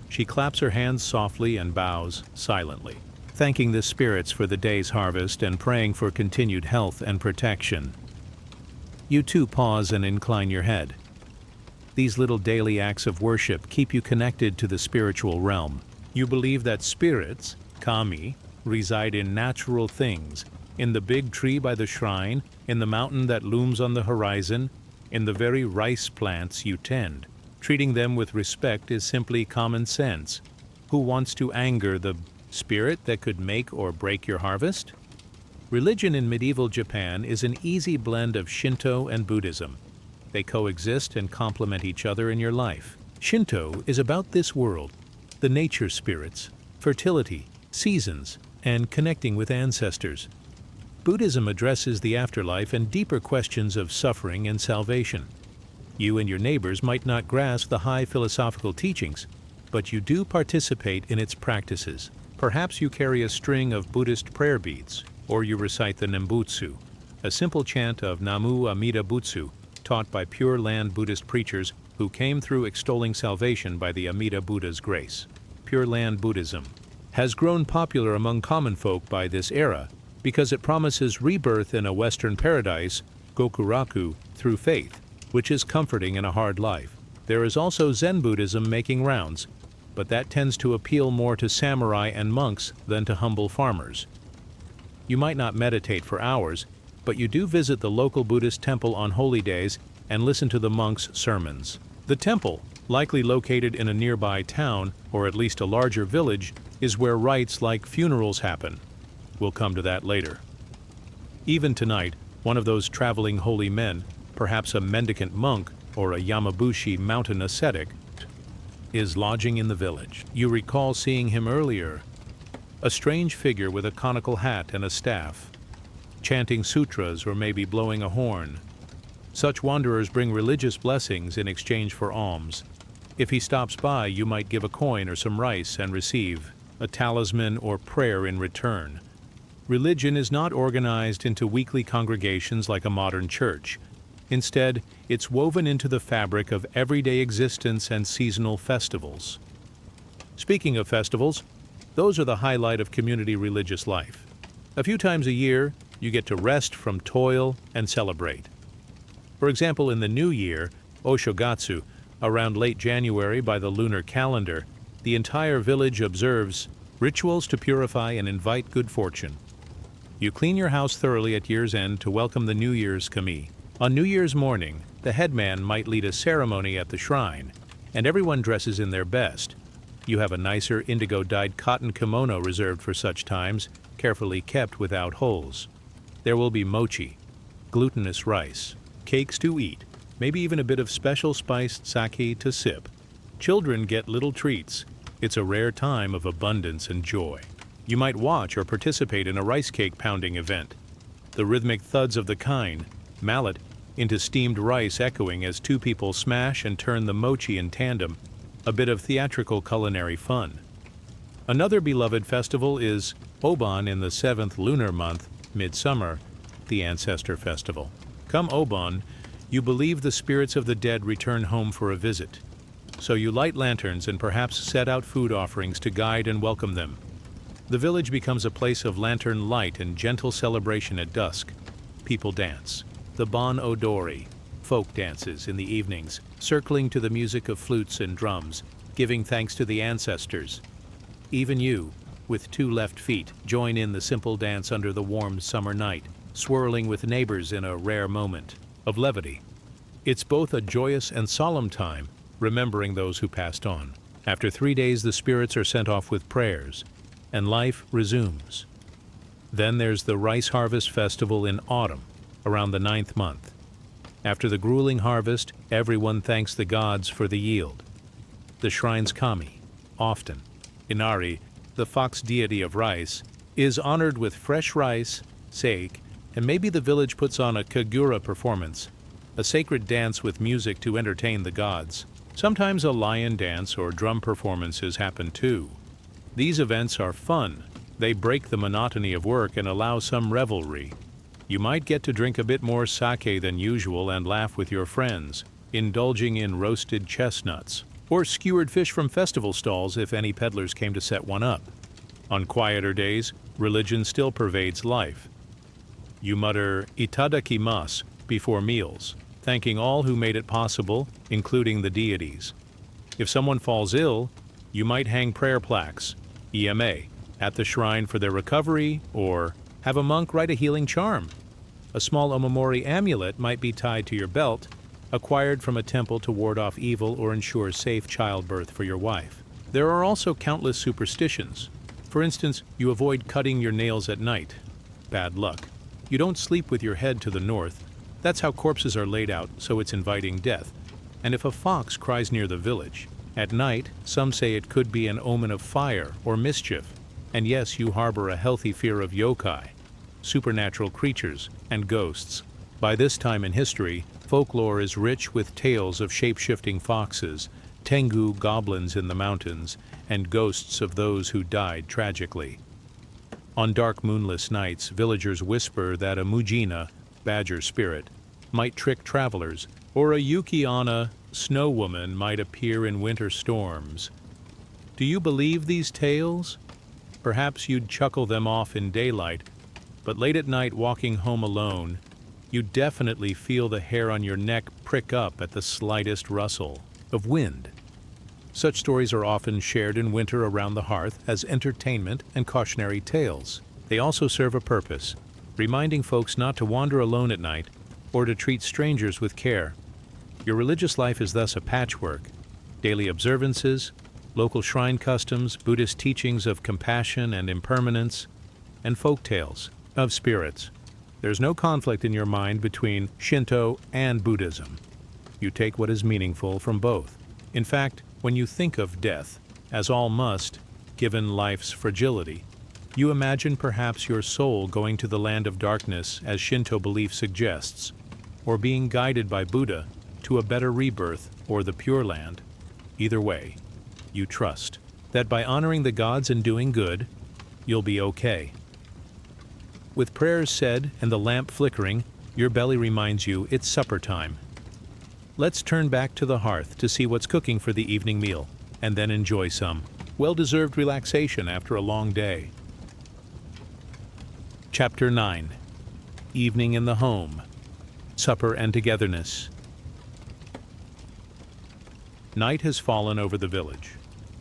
Speaker 1: She claps her hands softly and bows silently, thanking the spirits for the day's harvest and praying for continued health and protection. You too pause and incline your head. These little daily acts of worship keep you connected to the spiritual realm. You believe that spirits, kami, reside in natural things, in the big tree by the shrine, in the mountain that looms on the horizon, in the very rice plants you tend. Treating them with respect is simply common sense. Who wants to anger the spirit that could make or break your harvest? Religion in medieval Japan is an easy blend of Shinto and Buddhism. They coexist and complement each other in your life. Shinto is about this world, the nature spirits, fertility, seasons, and connecting with ancestors. Buddhism addresses the afterlife and deeper questions of suffering and salvation. You and your neighbors might not grasp the high philosophical teachings, but you do participate in its practices. Perhaps you carry a string of Buddhist prayer beads, or you recite the Nembutsu, a simple chant of Namu Amida Butsu, taught by Pure Land Buddhist preachers who came through extolling salvation by the Amida Buddha's grace. Pure Land Buddhism has grown popular among common folk by this era because it promises rebirth in a Western paradise, Gokuraku, through faith, which is comforting in a hard life. There is also Zen Buddhism making rounds, but that tends to appeal more to samurai and monks than to humble farmers. You might not meditate for hours, but you do visit the local Buddhist temple on holy days and listen to the monks' sermons. The temple, likely located in a nearby town or at least a larger village, is where rites like funerals happen. We'll come to that later. Even tonight, one of those traveling holy men, perhaps a mendicant monk or a Yamabushi mountain ascetic, is lodging in the village. You recall seeing him earlier, a strange figure with a conical hat and a staff, chanting sutras or maybe blowing a horn. Such wanderers bring religious blessings in exchange for alms. If he stops by, you might give a coin or some rice and receive a talisman or prayer in return. Religion is not organized into weekly congregations like a modern church. Instead, it's woven into the fabric of everyday existence and seasonal festivals. Speaking of festivals, those are the highlight of community religious life. A few times a year, you get to rest from toil and celebrate. For example, in the new year, Oshogatsu, around late January by the lunar calendar, the entire village observes rituals to purify and invite good fortune. You clean your house thoroughly at year's end to welcome the New Year's kami. On New Year's morning, the headman might lead a ceremony at the shrine, and everyone dresses in their best. You have a nicer indigo-dyed cotton kimono reserved for such times, carefully kept without holes. There will be mochi, glutinous rice, cakes to eat, maybe even a bit of special spiced sake to sip. Children get little treats. It's a rare time of abundance and joy. You might watch or participate in a rice cake pounding event. The rhythmic thuds of the kine, mallet, into steamed rice echoing as two people smash and turn the mochi in tandem, a bit of theatrical culinary fun. Another beloved festival is Obon in the 7th lunar month, midsummer, the ancestor festival. Come Obon, you believe the spirits of the dead return home for a visit. So you light lanterns and perhaps set out food offerings to guide and welcome them. The village becomes a place of lantern light and gentle celebration at dusk. People dance. The Bon Odori, folk dances in the evenings, circling to the music of flutes and drums, giving thanks to the ancestors. Even you, with two left feet, join in the simple dance under the warm summer night, swirling with neighbors in a rare moment of levity. It's both a joyous and solemn time, remembering those who passed on. After 3 days, the spirits are sent off with prayers, and life resumes. Then there's the rice harvest festival in autumn, around the 9th month. After the grueling harvest, everyone thanks the gods for the yield. The shrine's kami, often Inari, the fox deity of rice, is honored with fresh rice, sake, and maybe the village puts on a kagura performance, a sacred dance with music to entertain the gods. Sometimes a lion dance or drum performances happen too. These events are fun. They break the monotony of work and allow some revelry. You might get to drink a bit more sake than usual and laugh with your friends, indulging in roasted chestnuts, or skewered fish from festival stalls if any peddlers came to set one up. On quieter days, religion still pervades life. You mutter itadakimasu before meals, thanking all who made it possible, including the deities. If someone falls ill, you might hang prayer plaques, EMA, at the shrine for their recovery, or have a monk write a healing charm. A small omamori amulet might be tied to your belt, acquired from a temple to ward off evil or ensure safe childbirth for your wife. There are also countless superstitions. For instance, you avoid cutting your nails at night. Bad luck. You don't sleep with your head to the north. That's how corpses are laid out, so it's inviting death. And if a fox cries near the village, at night, some say it could be an omen of fire or mischief. And yes, you harbor a healthy fear of yokai, supernatural creatures, and ghosts. By this time in history, folklore is rich with tales of shape-shifting foxes, Tengu goblins in the mountains, and ghosts of those who died tragically. On dark moonless nights, villagers whisper that a Mujina, badger spirit, might trick travelers, or a Yuki-onna, snow woman, might appear in winter storms. Do you believe these tales? Perhaps you'd chuckle them off in daylight, but late at night walking home alone, you definitely feel the hair on your neck prick up at the slightest rustle of wind. Such stories are often shared in winter around the hearth as entertainment and cautionary tales. They also serve a purpose, reminding folks not to wander alone at night or to treat strangers with care. Your religious life is thus a patchwork: daily observances, local shrine customs, Buddhist teachings of compassion and impermanence, and folk tales of spirits. There's no conflict in your mind between Shinto and Buddhism. You take what is meaningful from both. In fact, when you think of death, as all must, given life's fragility, you imagine perhaps your soul going to the land of darkness, as Shinto belief suggests, or being guided by Buddha to a better rebirth or the Pure Land. Either way, you trust that by honoring the gods and doing good, you'll be okay. With prayers said and the lamp flickering, your belly reminds you it's supper time. Let's turn back to the hearth to see what's cooking for the evening meal, and then enjoy some well-deserved relaxation after a long day. Chapter 9. Evening in the Home. Supper and Togetherness. Night has fallen over the village.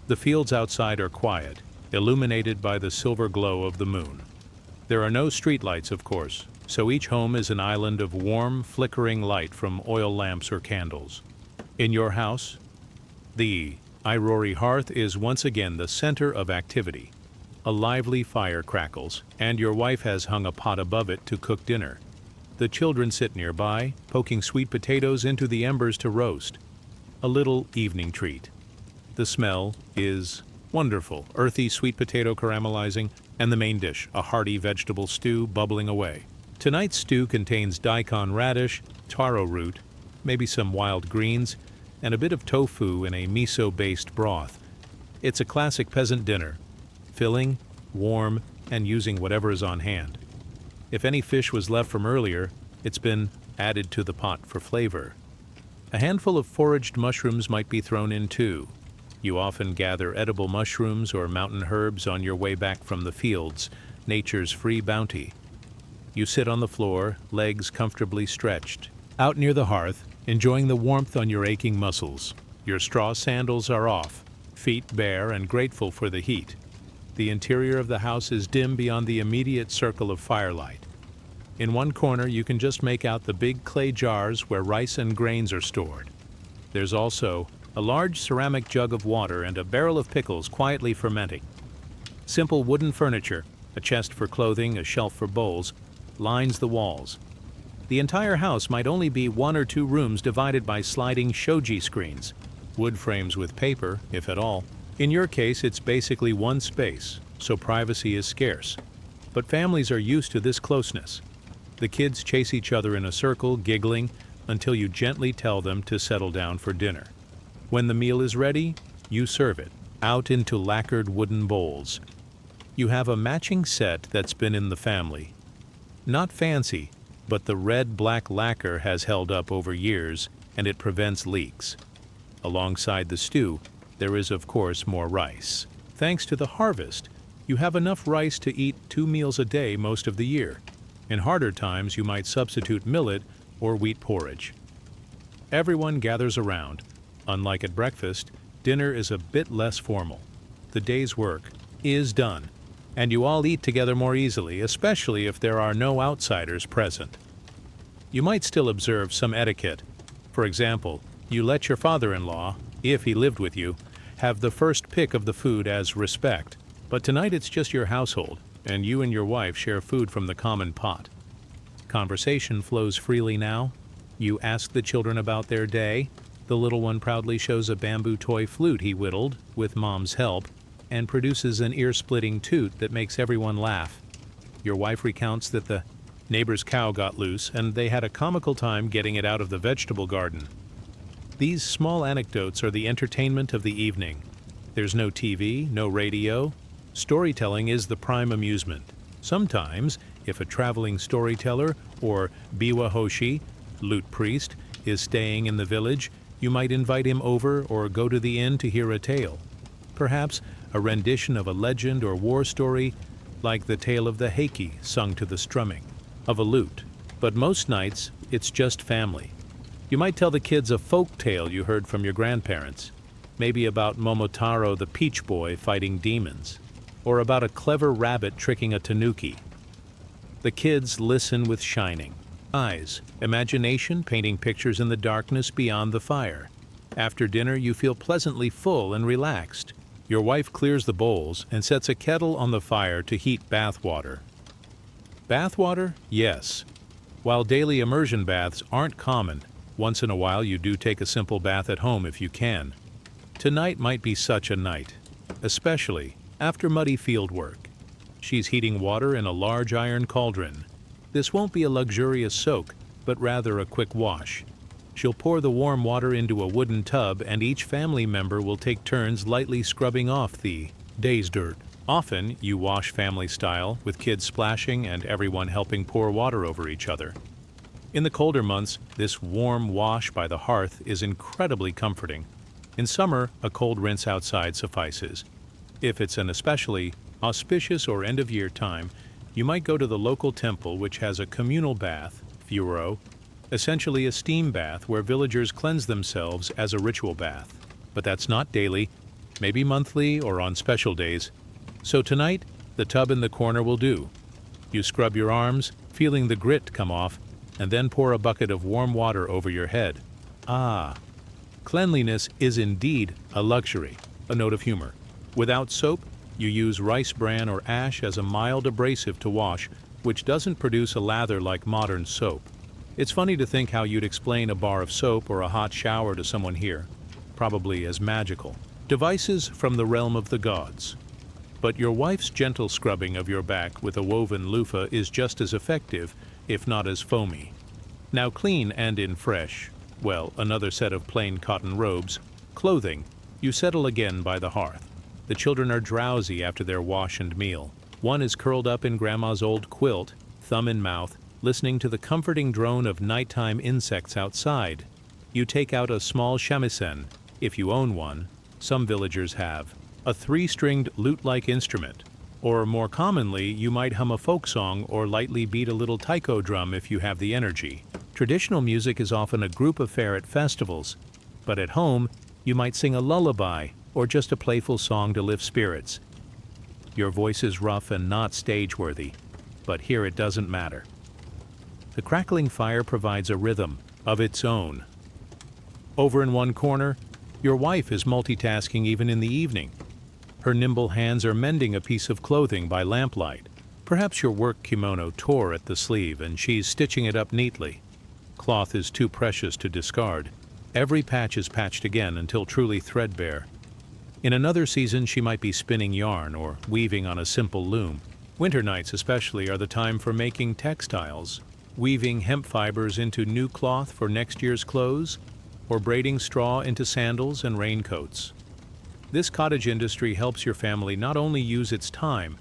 Speaker 1: The fields outside are quiet, illuminated by the silver glow of the moon. There are no streetlights, of course, so each home is an island of warm, flickering light from oil lamps or candles. In your house, the Irori hearth is once again the center of activity. A lively fire crackles, and your wife has hung a pot above it to cook dinner. The children sit nearby, poking sweet potatoes into the embers to roast. A little evening treat. The smell is wonderful, earthy sweet potato caramelizing, and the main dish, a hearty vegetable stew bubbling away. Tonight's stew contains daikon radish, taro root, maybe some wild greens, and a bit of tofu in a miso-based broth. It's a classic peasant dinner, filling, warm, and using whatever is on hand. If any fish was left from earlier, it's been added to the pot for flavor. A handful of foraged mushrooms might be thrown in too. You often gather edible mushrooms or mountain herbs on your way back from the fields, nature's free bounty. You sit on the floor, legs comfortably stretched, out near the hearth, enjoying the warmth on your aching muscles. Your straw sandals are off, feet bare and grateful for the heat. The interior of the house is dim beyond the immediate circle of firelight. In one corner you can just make out the big clay jars where rice and grains are stored. There's also a large ceramic jug of water and a barrel of pickles quietly fermenting. Simple wooden furniture, a chest for clothing, a shelf for bowls, lines the walls. The entire house might only be 1 or 2 rooms divided by sliding shoji screens, wood frames with paper, if at all. In your case, it's basically one space, so privacy is scarce. But families are used to this closeness. The kids chase each other in a circle, giggling, until you gently tell them to settle down for dinner. When the meal is ready, you serve it, out into lacquered wooden bowls. You have a matching set that's been in the family. Not fancy, but the red-black lacquer has held up over years, and it prevents leaks. Alongside the stew, there is of course more rice. Thanks to the harvest, you have enough rice to eat 2 meals a day most of the year. In harder times, you might substitute millet or wheat porridge. Everyone gathers around. Unlike at breakfast, dinner is a bit less formal. The day's work is done, and you all eat together more easily, especially if there are no outsiders present. You might still observe some etiquette. For example, you let your father-in-law, if he lived with you, have the first pick of the food as respect. But tonight it's just your household, and you and your wife share food from the common pot. Conversation flows freely now. You ask the children about their day. The little one proudly shows a bamboo toy flute he whittled, with Mom's help, and produces an ear-splitting toot that makes everyone laugh. Your wife recounts that the Neighbor's cow got loose, and they had a comical time getting it out of the vegetable garden. These small anecdotes are the entertainment of the evening. There's no TV, no radio. Storytelling is the prime amusement. Sometimes, if a traveling storyteller or biwa hoshi, lute priest, is staying in the village, you might invite him over or go to the inn to hear a tale. Perhaps a rendition of a legend or war story, like the tale of the heiki sung to the strumming of a lute. But most nights, it's just family. You might tell the kids a folk tale you heard from your grandparents, maybe about Momotaro the Peach Boy fighting demons, or about a clever rabbit tricking a tanuki. The kids listen with shining eyes, imagination painting pictures in the darkness beyond the fire. After dinner, you feel pleasantly full and relaxed. Your wife clears the bowls and sets a kettle on the fire to heat bath water. Bath water? Yes. While daily immersion baths aren't common, once in a while you do take a simple bath at home if you can. Tonight might be such a night, especially after muddy field work. She's heating water in a large iron cauldron. This won't be a luxurious soak, but rather a quick wash. She'll pour the warm water into a wooden tub, and each family member will take turns lightly scrubbing off the day's dirt. Often, you wash family style, with kids splashing and everyone helping pour water over each other. In the colder months, this warm wash by the hearth is incredibly comforting. In summer, a cold rinse outside suffices. If it's an especially auspicious or end-of-year time, you might go to the local temple, which has a communal bath, furo, essentially a steam bath where villagers cleanse themselves as a ritual bath. But that's not daily, maybe monthly or on special days. So tonight, the tub in the corner will do. You scrub your arms, feeling the grit come off, and then pour a bucket of warm water over your head. Ah, cleanliness is indeed a luxury. A note of humor. Without soap, you use rice bran or ash as a mild abrasive to wash, which doesn't produce a lather like modern soap. It's funny to think how you'd explain a bar of soap or a hot shower to someone here, probably as magical. Devices from the realm of the gods. But your wife's gentle scrubbing of your back with a woven loofah is just as effective, if not as foamy. Now clean and in fresh, well, another set of plain cotton robes, clothing, you settle again by the hearth. The children are drowsy after their wash and meal. One is curled up in Grandma's old quilt, thumb in mouth, listening to the comforting drone of nighttime insects outside. You take out a small shamisen, if you own one, some villagers have, a three-stringed lute-like instrument, or more commonly, you might hum a folk song or lightly beat a little taiko drum if you have the energy. Traditional music is often a group affair at festivals, but at home, you might sing a lullaby or just a playful song to lift spirits. Your voice is rough and not stage-worthy, but here it doesn't matter. The crackling fire provides a rhythm of its own. Over in one corner, your wife is multitasking even in the evening. Her nimble hands are mending a piece of clothing by lamplight. Perhaps your work kimono tore at the sleeve and she's stitching it up neatly. Cloth is too precious to discard. Every patch is patched again until truly threadbare. In another season, she might be spinning yarn or weaving on a simple loom. Winter nights especially are the time for making textiles, weaving hemp fibers into new cloth for next year's clothes, or braiding straw into sandals and raincoats. This cottage industry helps your family not only use its time,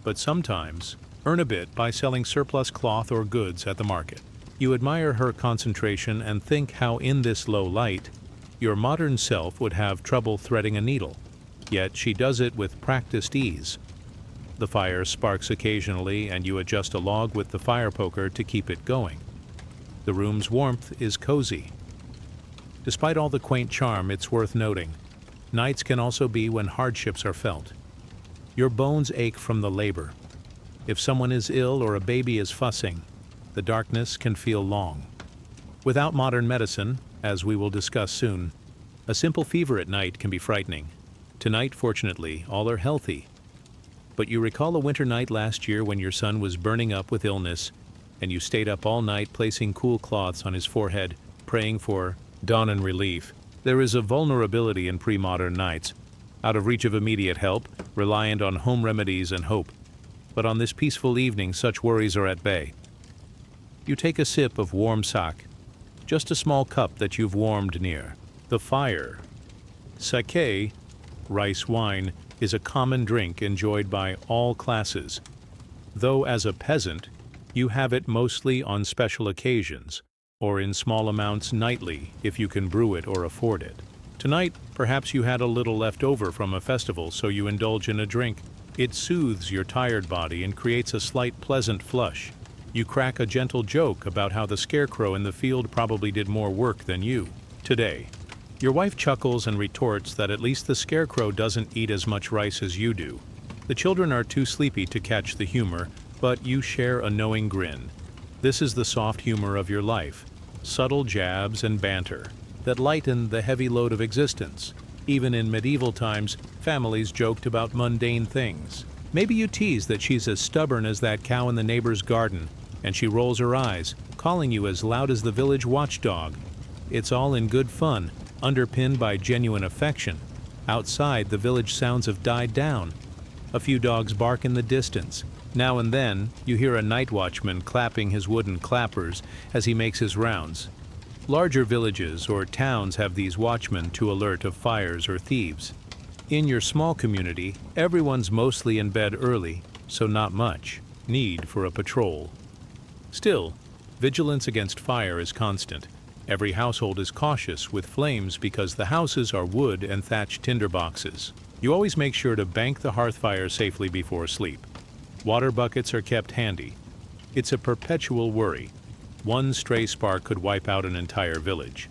Speaker 1: but sometimes earn a bit by selling surplus cloth or goods at the market. You admire her concentration and think how in this low light, your modern self would have trouble threading a needle, yet she does it with practiced ease. The fire sparks occasionally and you adjust a log with the fire poker to keep it going. The room's warmth is cozy. Despite all the quaint charm, it's worth noting, nights can also be when hardships are felt. Your bones ache from the labor. If someone is ill or a baby is fussing, the darkness can feel long. Without modern medicine, as we will discuss soon, a simple fever at night can be frightening. Tonight, fortunately, all are healthy. But you recall a winter night last year when your son was burning up with illness, and you stayed up all night placing cool cloths on his forehead, praying for dawn and relief. There is a vulnerability in pre-modern nights, out of reach of immediate help, reliant on home remedies and hope. But on this peaceful evening, such worries are at bay. You take a sip of warm sake, just a small cup that you've warmed near the fire. Sake, rice wine, is a common drink enjoyed by all classes, though as a peasant, you have it mostly on special occasions, or in small amounts nightly if you can brew it or afford it. Tonight, perhaps you had a little left over from a festival, so you indulge in a drink. It soothes your tired body and creates a slight pleasant flush. You crack a gentle joke about how the scarecrow in the field probably did more work than you today. Your wife chuckles and retorts that at least the scarecrow doesn't eat as much rice as you do. The children are too sleepy to catch the humor, but you share a knowing grin. This is the soft humor of your life, subtle jabs and banter that lighten the heavy load of existence. Even in medieval times, families joked about mundane things. Maybe you tease that she's as stubborn as that cow in the neighbor's garden, and she rolls her eyes, calling you as loud as the village watchdog. It's all in good fun, underpinned by genuine affection. Outside, the village sounds have died down. A few dogs bark in the distance. Now and then, you hear a night watchman clapping his wooden clappers as he makes his rounds. Larger villages or towns have these watchmen to alert of fires or thieves. In your small community, everyone's mostly in bed early, so not much need for a patrol. Still, vigilance against fire is constant. Every household is cautious with flames because the houses are wood and thatched tinder boxes. You always make sure to bank the hearth fire safely before sleep. Water buckets are kept handy. It's a perpetual worry. One stray spark could wipe out an entire village.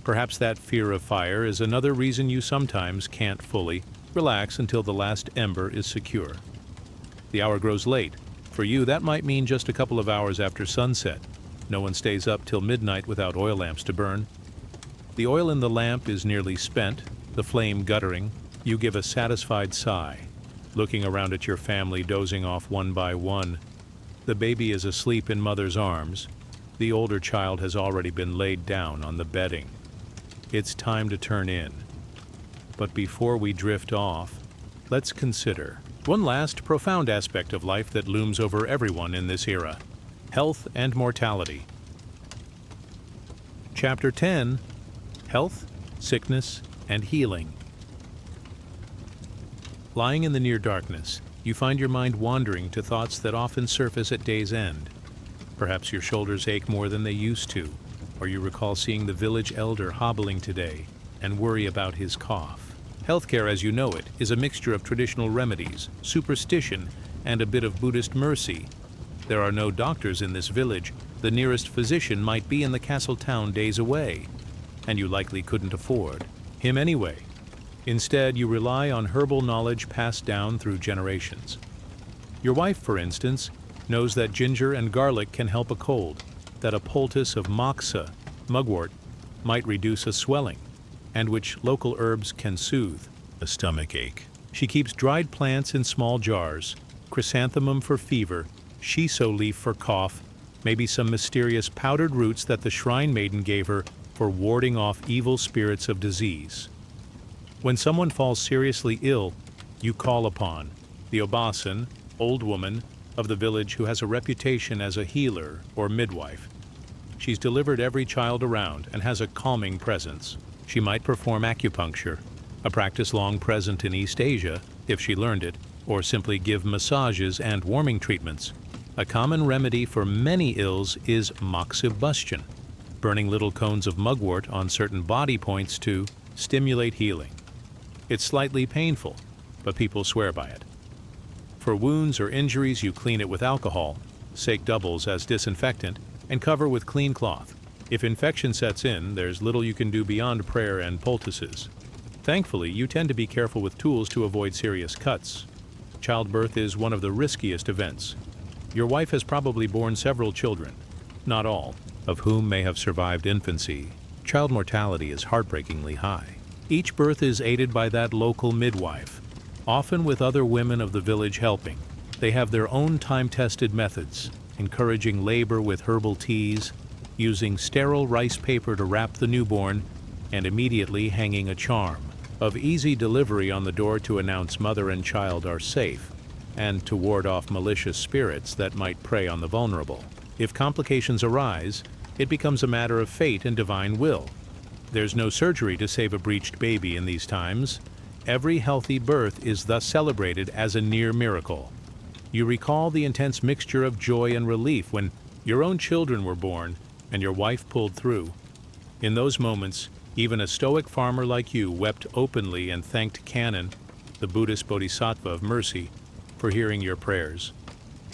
Speaker 1: Perhaps that fear of fire is another reason you sometimes can't fully relax until the last ember is secure. The hour grows late. For you, that might mean just a couple of hours after sunset. No one stays up till midnight without oil lamps to burn. The oil in the lamp is nearly spent, the flame guttering. You give a satisfied sigh, looking around at your family dozing off one by one. The baby is asleep in mother's arms. The older child has already been laid down on the bedding. It's time to turn in. But before we drift off, let's consider one last profound aspect of life that looms over everyone in this era: health and mortality. Chapter 10: Health, Sickness, and Healing. Lying in the near darkness, you find your mind wandering to thoughts that often surface at day's end. Perhaps your shoulders ache more than they used to, or you recall seeing the village elder hobbling today and worry about his cough. Healthcare as you know it is a mixture of traditional remedies, superstition, and a bit of Buddhist mercy. There are no doctors in this village. The nearest physician might be in the castle town days away, and you likely couldn't afford him anyway. Instead, you rely on herbal knowledge passed down through generations. Your wife, for instance, knows that ginger and garlic can help a cold, that a poultice of moxa, mugwort, might reduce a swelling, and which local herbs can soothe a stomach ache. She keeps dried plants in small jars, chrysanthemum for fever, shiso leaf for cough, maybe some mysterious powdered roots that the shrine maiden gave her for warding off evil spirits of disease. When someone falls seriously ill, you call upon the obasan, old woman, of the village who has a reputation as a healer or midwife. She's delivered every child around and has a calming presence. She might perform acupuncture, a practice long present in East Asia, if she learned it, or simply give massages and warming treatments. A common remedy for many ills is moxibustion, burning little cones of mugwort on certain body points to stimulate healing. It's slightly painful, but people swear by it. For wounds or injuries, you clean it with alcohol, sake doubles as disinfectant, and cover with clean cloth. If infection sets in, there's little you can do beyond prayer and poultices. Thankfully, you tend to be careful with tools to avoid serious cuts. Childbirth is one of the riskiest events. Your wife has probably borne several children, not all of whom may have survived infancy. Child mortality is heartbreakingly high. Each birth is aided by that local midwife, often with other women of the village helping. They have their own time-tested methods, encouraging labor with herbal teas, using sterile rice paper to wrap the newborn, and immediately hanging a charm of easy delivery on the door to announce mother and child are safe, and to ward off malicious spirits that might prey on the vulnerable. If complications arise, it becomes a matter of fate and divine will. There's no surgery to save a breached baby in these times. Every healthy birth is thus celebrated as a near miracle. You recall the intense mixture of joy and relief when your own children were born and your wife pulled through. In those moments, even a stoic farmer like you wept openly and thanked Kannon, the Buddhist bodhisattva of mercy, for hearing your prayers.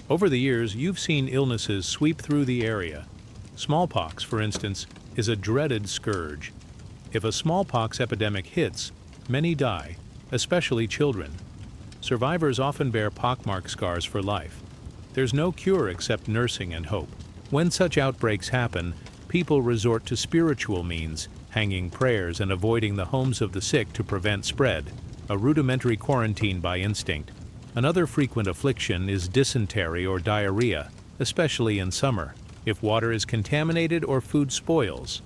Speaker 1: Over the years, you've seen illnesses sweep through the area. Smallpox, for instance, is a dreaded scourge. If a smallpox epidemic hits, many die, especially children. Survivors often bear pockmark scars for life. There's no cure except nursing and hope. When such outbreaks happen, people resort to spiritual means, hanging prayers and avoiding the homes of the sick to prevent spread, a rudimentary quarantine by instinct. Another frequent affliction is dysentery or diarrhea, especially in summer, if water is contaminated or food spoils.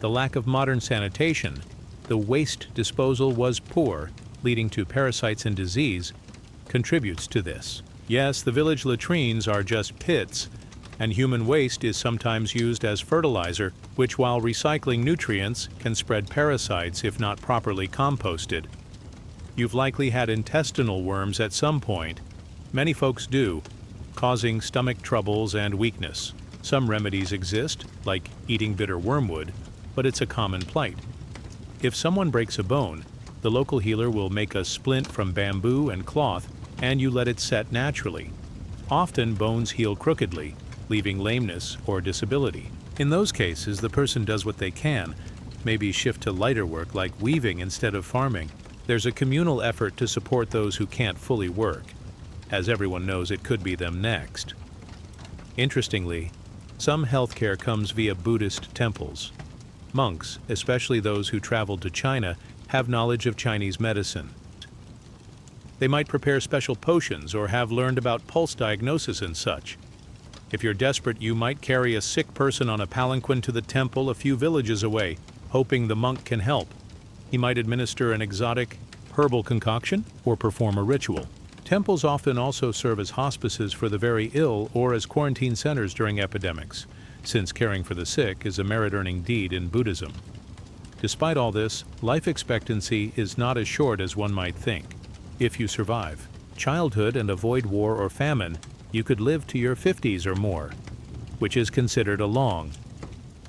Speaker 1: The lack of modern sanitation, the waste disposal was poor, leading to parasites and disease, contributes to this. Yes, the village latrines are just pits, and human waste is sometimes used as fertilizer, which while recycling nutrients can spread parasites if not properly composted. You've likely had intestinal worms at some point. Many folks do, causing stomach troubles and weakness. Some remedies exist, like eating bitter wormwood, but it's a common plight. If someone breaks a bone, the local healer will make a splint from bamboo and cloth, and you let it set naturally. Often bones heal crookedly, leaving lameness or disability. In those cases, the person does what they can, maybe shift to lighter work like weaving instead of farming. There's a communal effort to support those who can't fully work. As everyone knows, it could be them next. Interestingly, some healthcare comes via Buddhist temples. Monks, especially those who traveled to China, have knowledge of Chinese medicine. They might prepare special potions or have learned about pulse diagnosis and such. If you're desperate, you might carry a sick person on a palanquin to the temple a few villages away, hoping the monk can help. He might administer an exotic herbal concoction or perform a ritual. Temples often also serve as hospices for the very ill or as quarantine centers during epidemics, since caring for the sick is a merit-earning deed in Buddhism. Despite all this, life expectancy is not as short as one might think. If you survive childhood and avoid war or famine, you could live to your 50s or more, which is considered a long.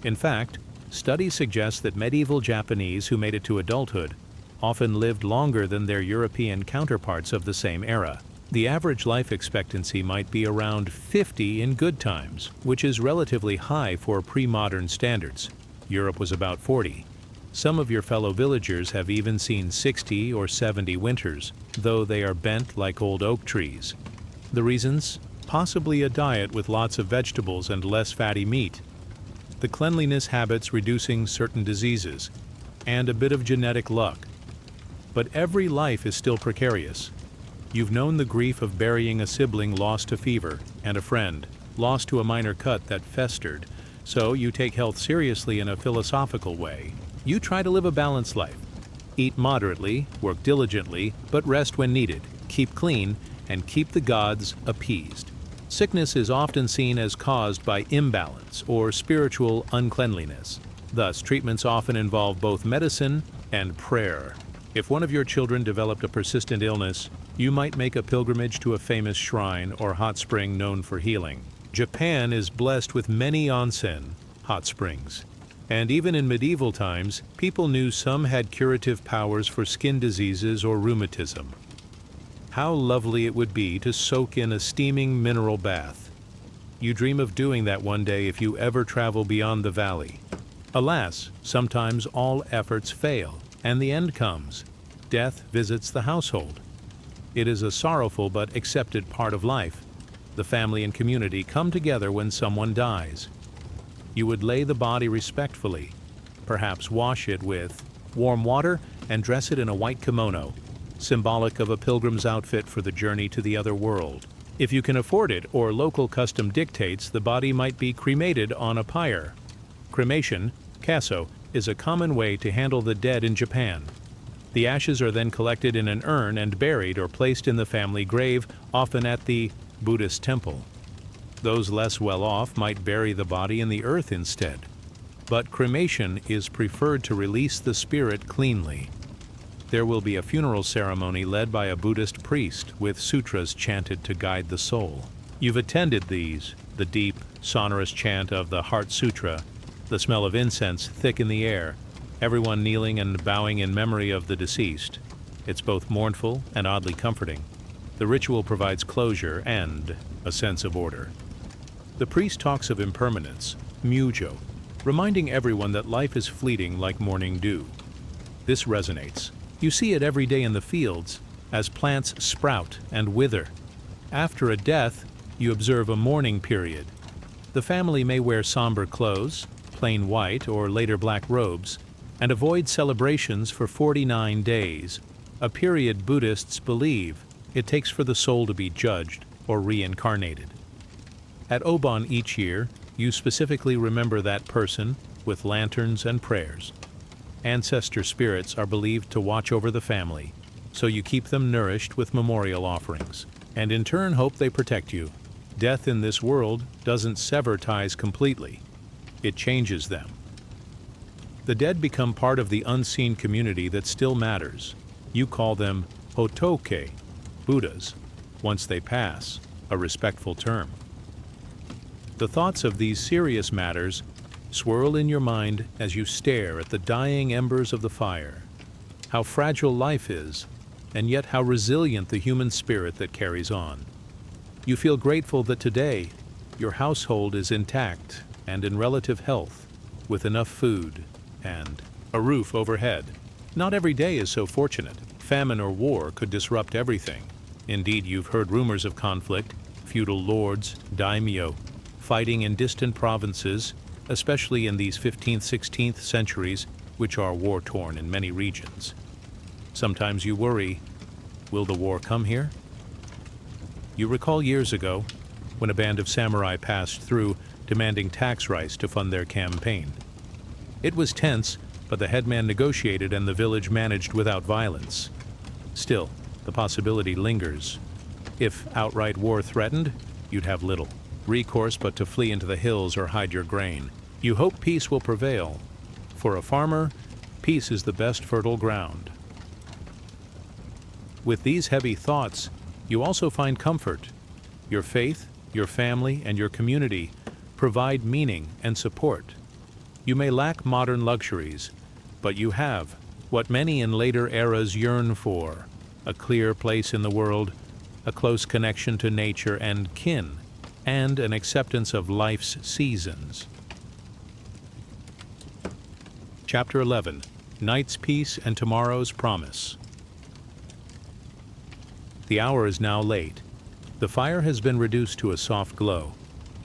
Speaker 1: In fact, studies suggest that medieval Japanese who made it to adulthood often lived longer than their European counterparts of the same era. The average life expectancy might be around 50 in good times, which is relatively high for pre-modern standards. Europe was about 40. Some of your fellow villagers have even seen 60 or 70 winters, though they are bent like old oak trees. The reasons? Possibly a diet with lots of vegetables and less fatty meat, the cleanliness habits reducing certain diseases, and a bit of genetic luck. But every life is still precarious. You've known the grief of burying a sibling lost to fever, and a friend lost to a minor cut that festered, so you take health seriously in a philosophical way. You try to live a balanced life. Eat moderately, work diligently, but rest when needed, keep clean, and keep the gods appeased. Sickness is often seen as caused by imbalance or spiritual uncleanliness. Thus, treatments often involve both medicine and prayer. If one of your children developed a persistent illness, you might make a pilgrimage to a famous shrine or hot spring known for healing. Japan is blessed with many onsen, hot springs. And even in medieval times, people knew some had curative powers for skin diseases or rheumatism. How lovely it would be to soak in a steaming mineral bath. You dream of doing that one day if you ever travel beyond the valley. Alas, sometimes all efforts fail, and the end comes. Death visits the household. It is a sorrowful but accepted part of life. The family and community come together when someone dies. You would lay the body respectfully, perhaps wash it with warm water and dress it in a white kimono, symbolic of a pilgrim's outfit for the journey to the other world. If you can afford it or local custom dictates, the body might be cremated on a pyre. Cremation, kaso, is a common way to handle the dead in Japan. The ashes are then collected in an urn and buried or placed in the family grave, often at the Buddhist temple. Those less well off might bury the body in the earth instead. But cremation is preferred to release the spirit cleanly. There will be a funeral ceremony led by a Buddhist priest with sutras chanted to guide the soul. You've attended these, the deep, sonorous chant of the Heart Sutra, the smell of incense thick in the air, everyone kneeling and bowing in memory of the deceased. It's both mournful and oddly comforting. The ritual provides closure and a sense of order. The priest talks of impermanence, mujo, reminding everyone that life is fleeting like morning dew. This resonates. You see it every day in the fields, as plants sprout and wither. After a death, you observe a mourning period. The family may wear somber clothes, plain white or later black robes, and avoid celebrations for 49 days, a period Buddhists believe it takes for the soul to be judged or reincarnated. At Obon each year, you specifically remember that person with lanterns and prayers. Ancestor spirits are believed to watch over the family, so you keep them nourished with memorial offerings, and in turn hope they protect you. Death in this world doesn't sever ties completely. It changes them. The dead become part of the unseen community that still matters. You call them hotoke, Buddhas, once they pass, a respectful term. The thoughts of these serious matters swirl in your mind as you stare at the dying embers of the fire. How fragile life is, and yet how resilient the human spirit that carries on. You feel grateful that today your household is intact and in relative health, with enough food and a roof overhead. Not every day is so fortunate. Famine or war could disrupt everything. Indeed, you've heard rumors of conflict, feudal lords, daimyo, fighting in distant provinces, especially in these 15th, 16th centuries, which are war-torn in many regions. Sometimes you worry, will the war come here? You recall years ago, when a band of samurai passed through, demanding tax rice to fund their campaign. It was tense, but the headman negotiated and the village managed without violence. Still, the possibility lingers. If outright war threatened, you'd have little recourse but to flee into the hills or hide your grain. You hope peace will prevail. For a farmer, peace is the best fertile ground. With these heavy thoughts, you also find comfort. Your faith, your family, and your community provide meaning and support. You may lack modern luxuries, but you have what many in later eras yearn for: a clear place in the world, a close connection to nature and kin, and an acceptance of life's seasons. Chapter 11. Night's Peace and Tomorrow's Promise. The hour is now late. The fire has been reduced to a soft glow,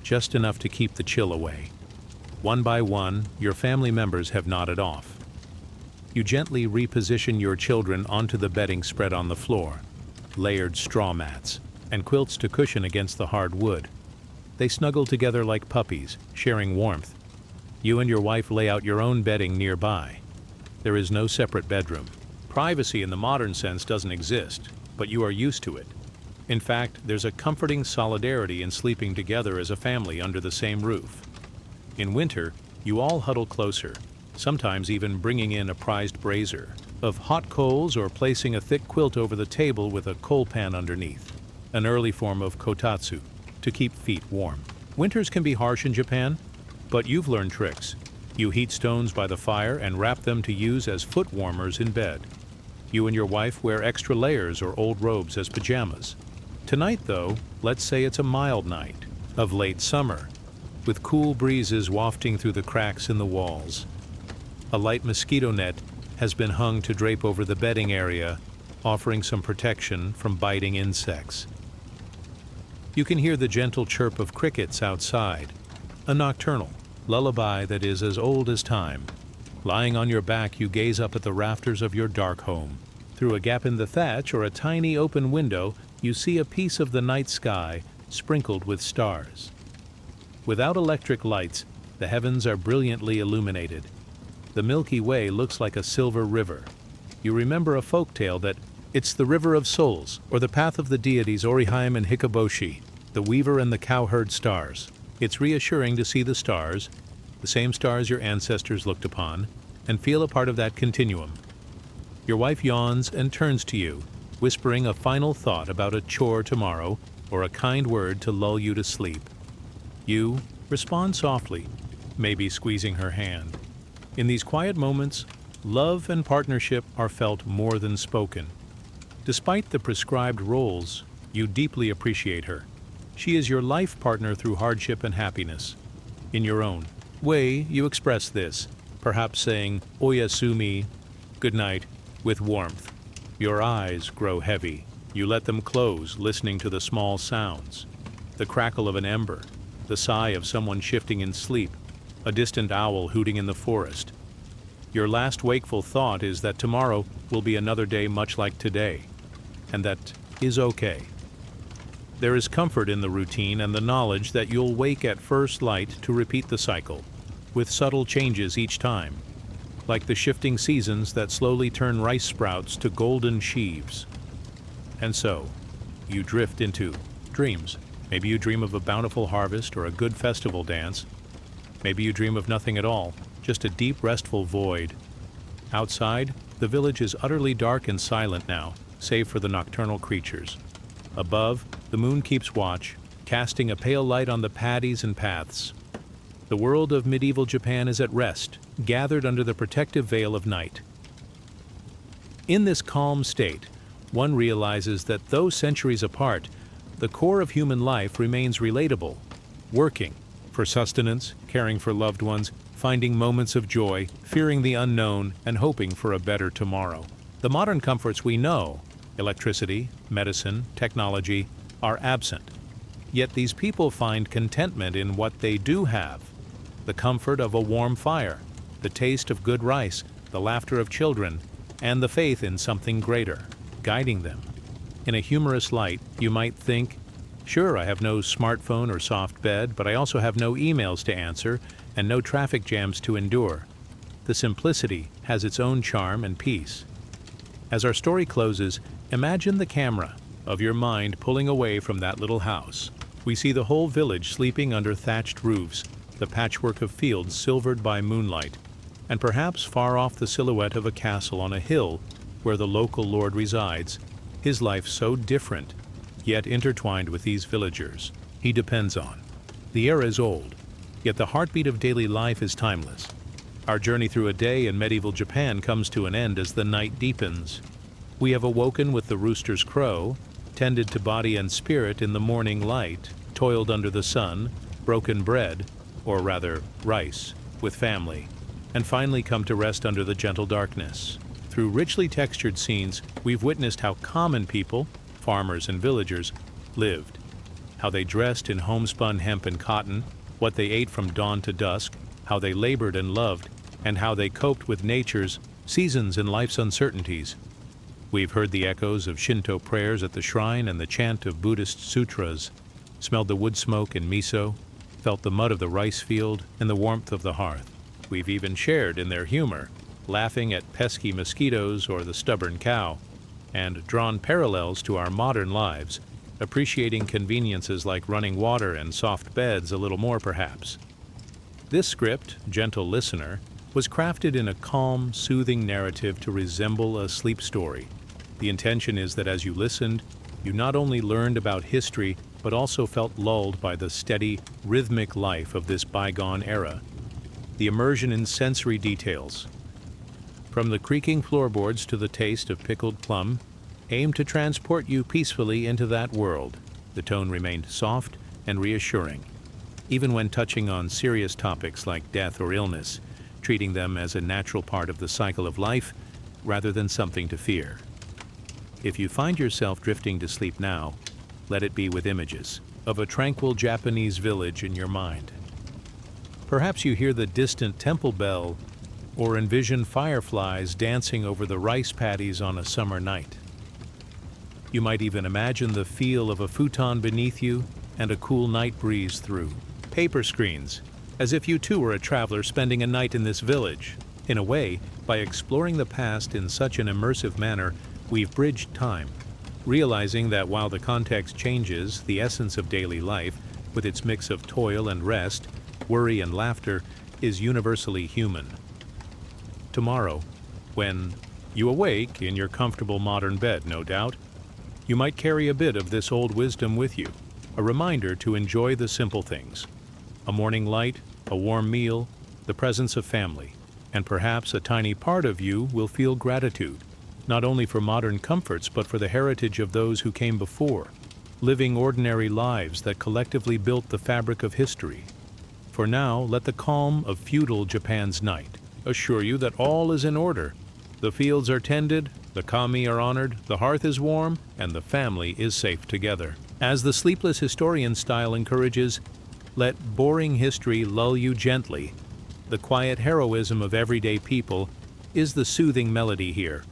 Speaker 1: just enough to keep the chill away. One by one, your family members have nodded off. You gently reposition your children onto the bedding spread on the floor, layered straw mats, and quilts to cushion against the hard wood. They snuggle together like puppies, sharing warmth. You and your wife lay out your own bedding nearby. There is no separate bedroom. Privacy in the modern sense doesn't exist, but you are used to it. In fact, there's a comforting solidarity in sleeping together as a family under the same roof. In winter, you all huddle closer, sometimes even bringing in a prized brazier of hot coals or placing a thick quilt over the table with a coal pan underneath, an early form of kotatsu, to keep feet warm. Winters can be harsh in Japan, but you've learned tricks. You heat stones by the fire and wrap them to use as foot warmers in bed. You and your wife wear extra layers or old robes as pajamas. Tonight, though, let's say it's a mild night of late summer, with cool breezes wafting through the cracks in the walls. A light mosquito net has been hung to drape over the bedding area, offering some protection from biting insects. You can hear the gentle chirp of crickets outside, a nocturnal lullaby that is as old as time. Lying on your back, you gaze up at the rafters of your dark home. Through a gap in the thatch or a tiny open window, you see a piece of the night sky sprinkled with stars. Without electric lights, the heavens are brilliantly illuminated. The Milky Way looks like a silver river. You remember a folk tale that it's the river of souls, or the path of the deities Oriheim and Hikoboshi. The weaver and the cowherd stars. It's reassuring to see the stars, the same stars your ancestors looked upon, and feel a part of that continuum. Your wife yawns and turns to you, whispering a final thought about a chore tomorrow or a kind word to lull you to sleep. You respond softly, maybe squeezing her hand. In these quiet moments, love and partnership are felt more than spoken. Despite the prescribed roles, you deeply appreciate her. She is your life partner through hardship and happiness. In your own way, you express this, perhaps saying oyasumi, good night, with warmth. Your eyes grow heavy. You let them close, listening to the small sounds. The crackle of an ember, the sigh of someone shifting in sleep, a distant owl hooting in the forest. Your last wakeful thought is that tomorrow will be another day much like today, and that is okay. There is comfort in the routine and the knowledge that you'll wake at first light to repeat the cycle, with subtle changes each time, like the shifting seasons that slowly turn rice sprouts to golden sheaves. And so, you drift into dreams. Maybe you dream of a bountiful harvest or a good festival dance. Maybe you dream of nothing at all, just a deep, restful void. Outside, the village is utterly dark and silent now, save for the nocturnal creatures. Above, the moon keeps watch, casting a pale light on the paddies and paths. The world of medieval Japan is at rest, gathered under the protective veil of night. In this calm state, one realizes that though centuries apart, the core of human life remains relatable, working for sustenance, caring for loved ones, finding moments of joy, fearing the unknown, and hoping for a better tomorrow. The modern comforts we know, electricity, medicine, technology, are absent. Yet these people find contentment in what they do have. The comfort of a warm fire, the taste of good rice, the laughter of children, and the faith in something greater, guiding them. In a humorous light, you might think, sure, I have no smartphone or soft bed, but I also have no emails to answer and no traffic jams to endure. The simplicity has its own charm and peace. As our story closes, imagine the camera of your mind pulling away from that little house. We see the whole village sleeping under thatched roofs, the patchwork of fields silvered by moonlight, and perhaps far off the silhouette of a castle on a hill where the local lord resides, his life so different, yet intertwined with these villagers he depends on. The era is old, yet the heartbeat of daily life is timeless. Our journey through a day in medieval Japan comes to an end as the night deepens. We have awoken with the rooster's crow, tended to body and spirit in the morning light, toiled under the sun, broken bread, or rather rice, with family, and finally come to rest under the gentle darkness. Through richly textured scenes, we've witnessed how common people, farmers and villagers, lived, how they dressed in homespun hemp and cotton, what they ate from dawn to dusk, how they labored and loved, and how they coped with nature's seasons and life's uncertainties. We've heard the echoes of Shinto prayers at the shrine and the chant of Buddhist sutras, smelled the wood smoke and miso, felt the mud of the rice field and the warmth of the hearth. We've even shared in their humor, laughing at pesky mosquitoes or the stubborn cow, and drawn parallels to our modern lives, appreciating conveniences like running water and soft beds a little more perhaps. This script, Gentle Listener, was crafted in a calm, soothing narrative to resemble a sleep story. The intention is that as you listened, you not only learned about history, but also felt lulled by the steady, rhythmic life of this bygone era. The immersion in sensory details, from the creaking floorboards to the taste of pickled plum, aimed to transport you peacefully into that world. The tone remained soft and reassuring, even when touching on serious topics like death or illness, treating them as a natural part of the cycle of life rather than something to fear. If you find yourself drifting to sleep now, let it be with images of a tranquil Japanese village in your mind. Perhaps you hear the distant temple bell or envision fireflies dancing over the rice paddies on a summer night. You might even imagine the feel of a futon beneath you and a cool night breeze through. Paper screens, as if you too were a traveler spending a night in this village. In a way, by exploring the past in such an immersive manner, we've bridged time, realizing that while the context changes, the essence of daily life, with its mix of toil and rest, worry and laughter, is universally human. Tomorrow, when you awake in your comfortable modern bed, no doubt, you might carry a bit of this old wisdom with you, a reminder to enjoy the simple things: a morning light, a warm meal, the presence of family, and perhaps a tiny part of you will feel gratitude, not only for modern comforts but for the heritage of those who came before, living ordinary lives that collectively built the fabric of history. For now, let the calm of feudal Japan's night assure you that all is in order. The fields are tended, the kami are honored, the hearth is warm, and the family is safe together. As the sleepless historian style encourages, let boring history lull you gently. The quiet heroism of everyday people is the soothing melody here.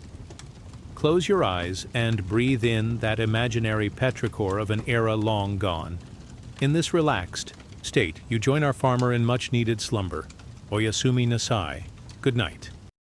Speaker 1: Close your eyes and breathe in that imaginary petrichor of an era long gone. In this relaxed state, you join our farmer in much-needed slumber. Oyasumi Nasai. Good night.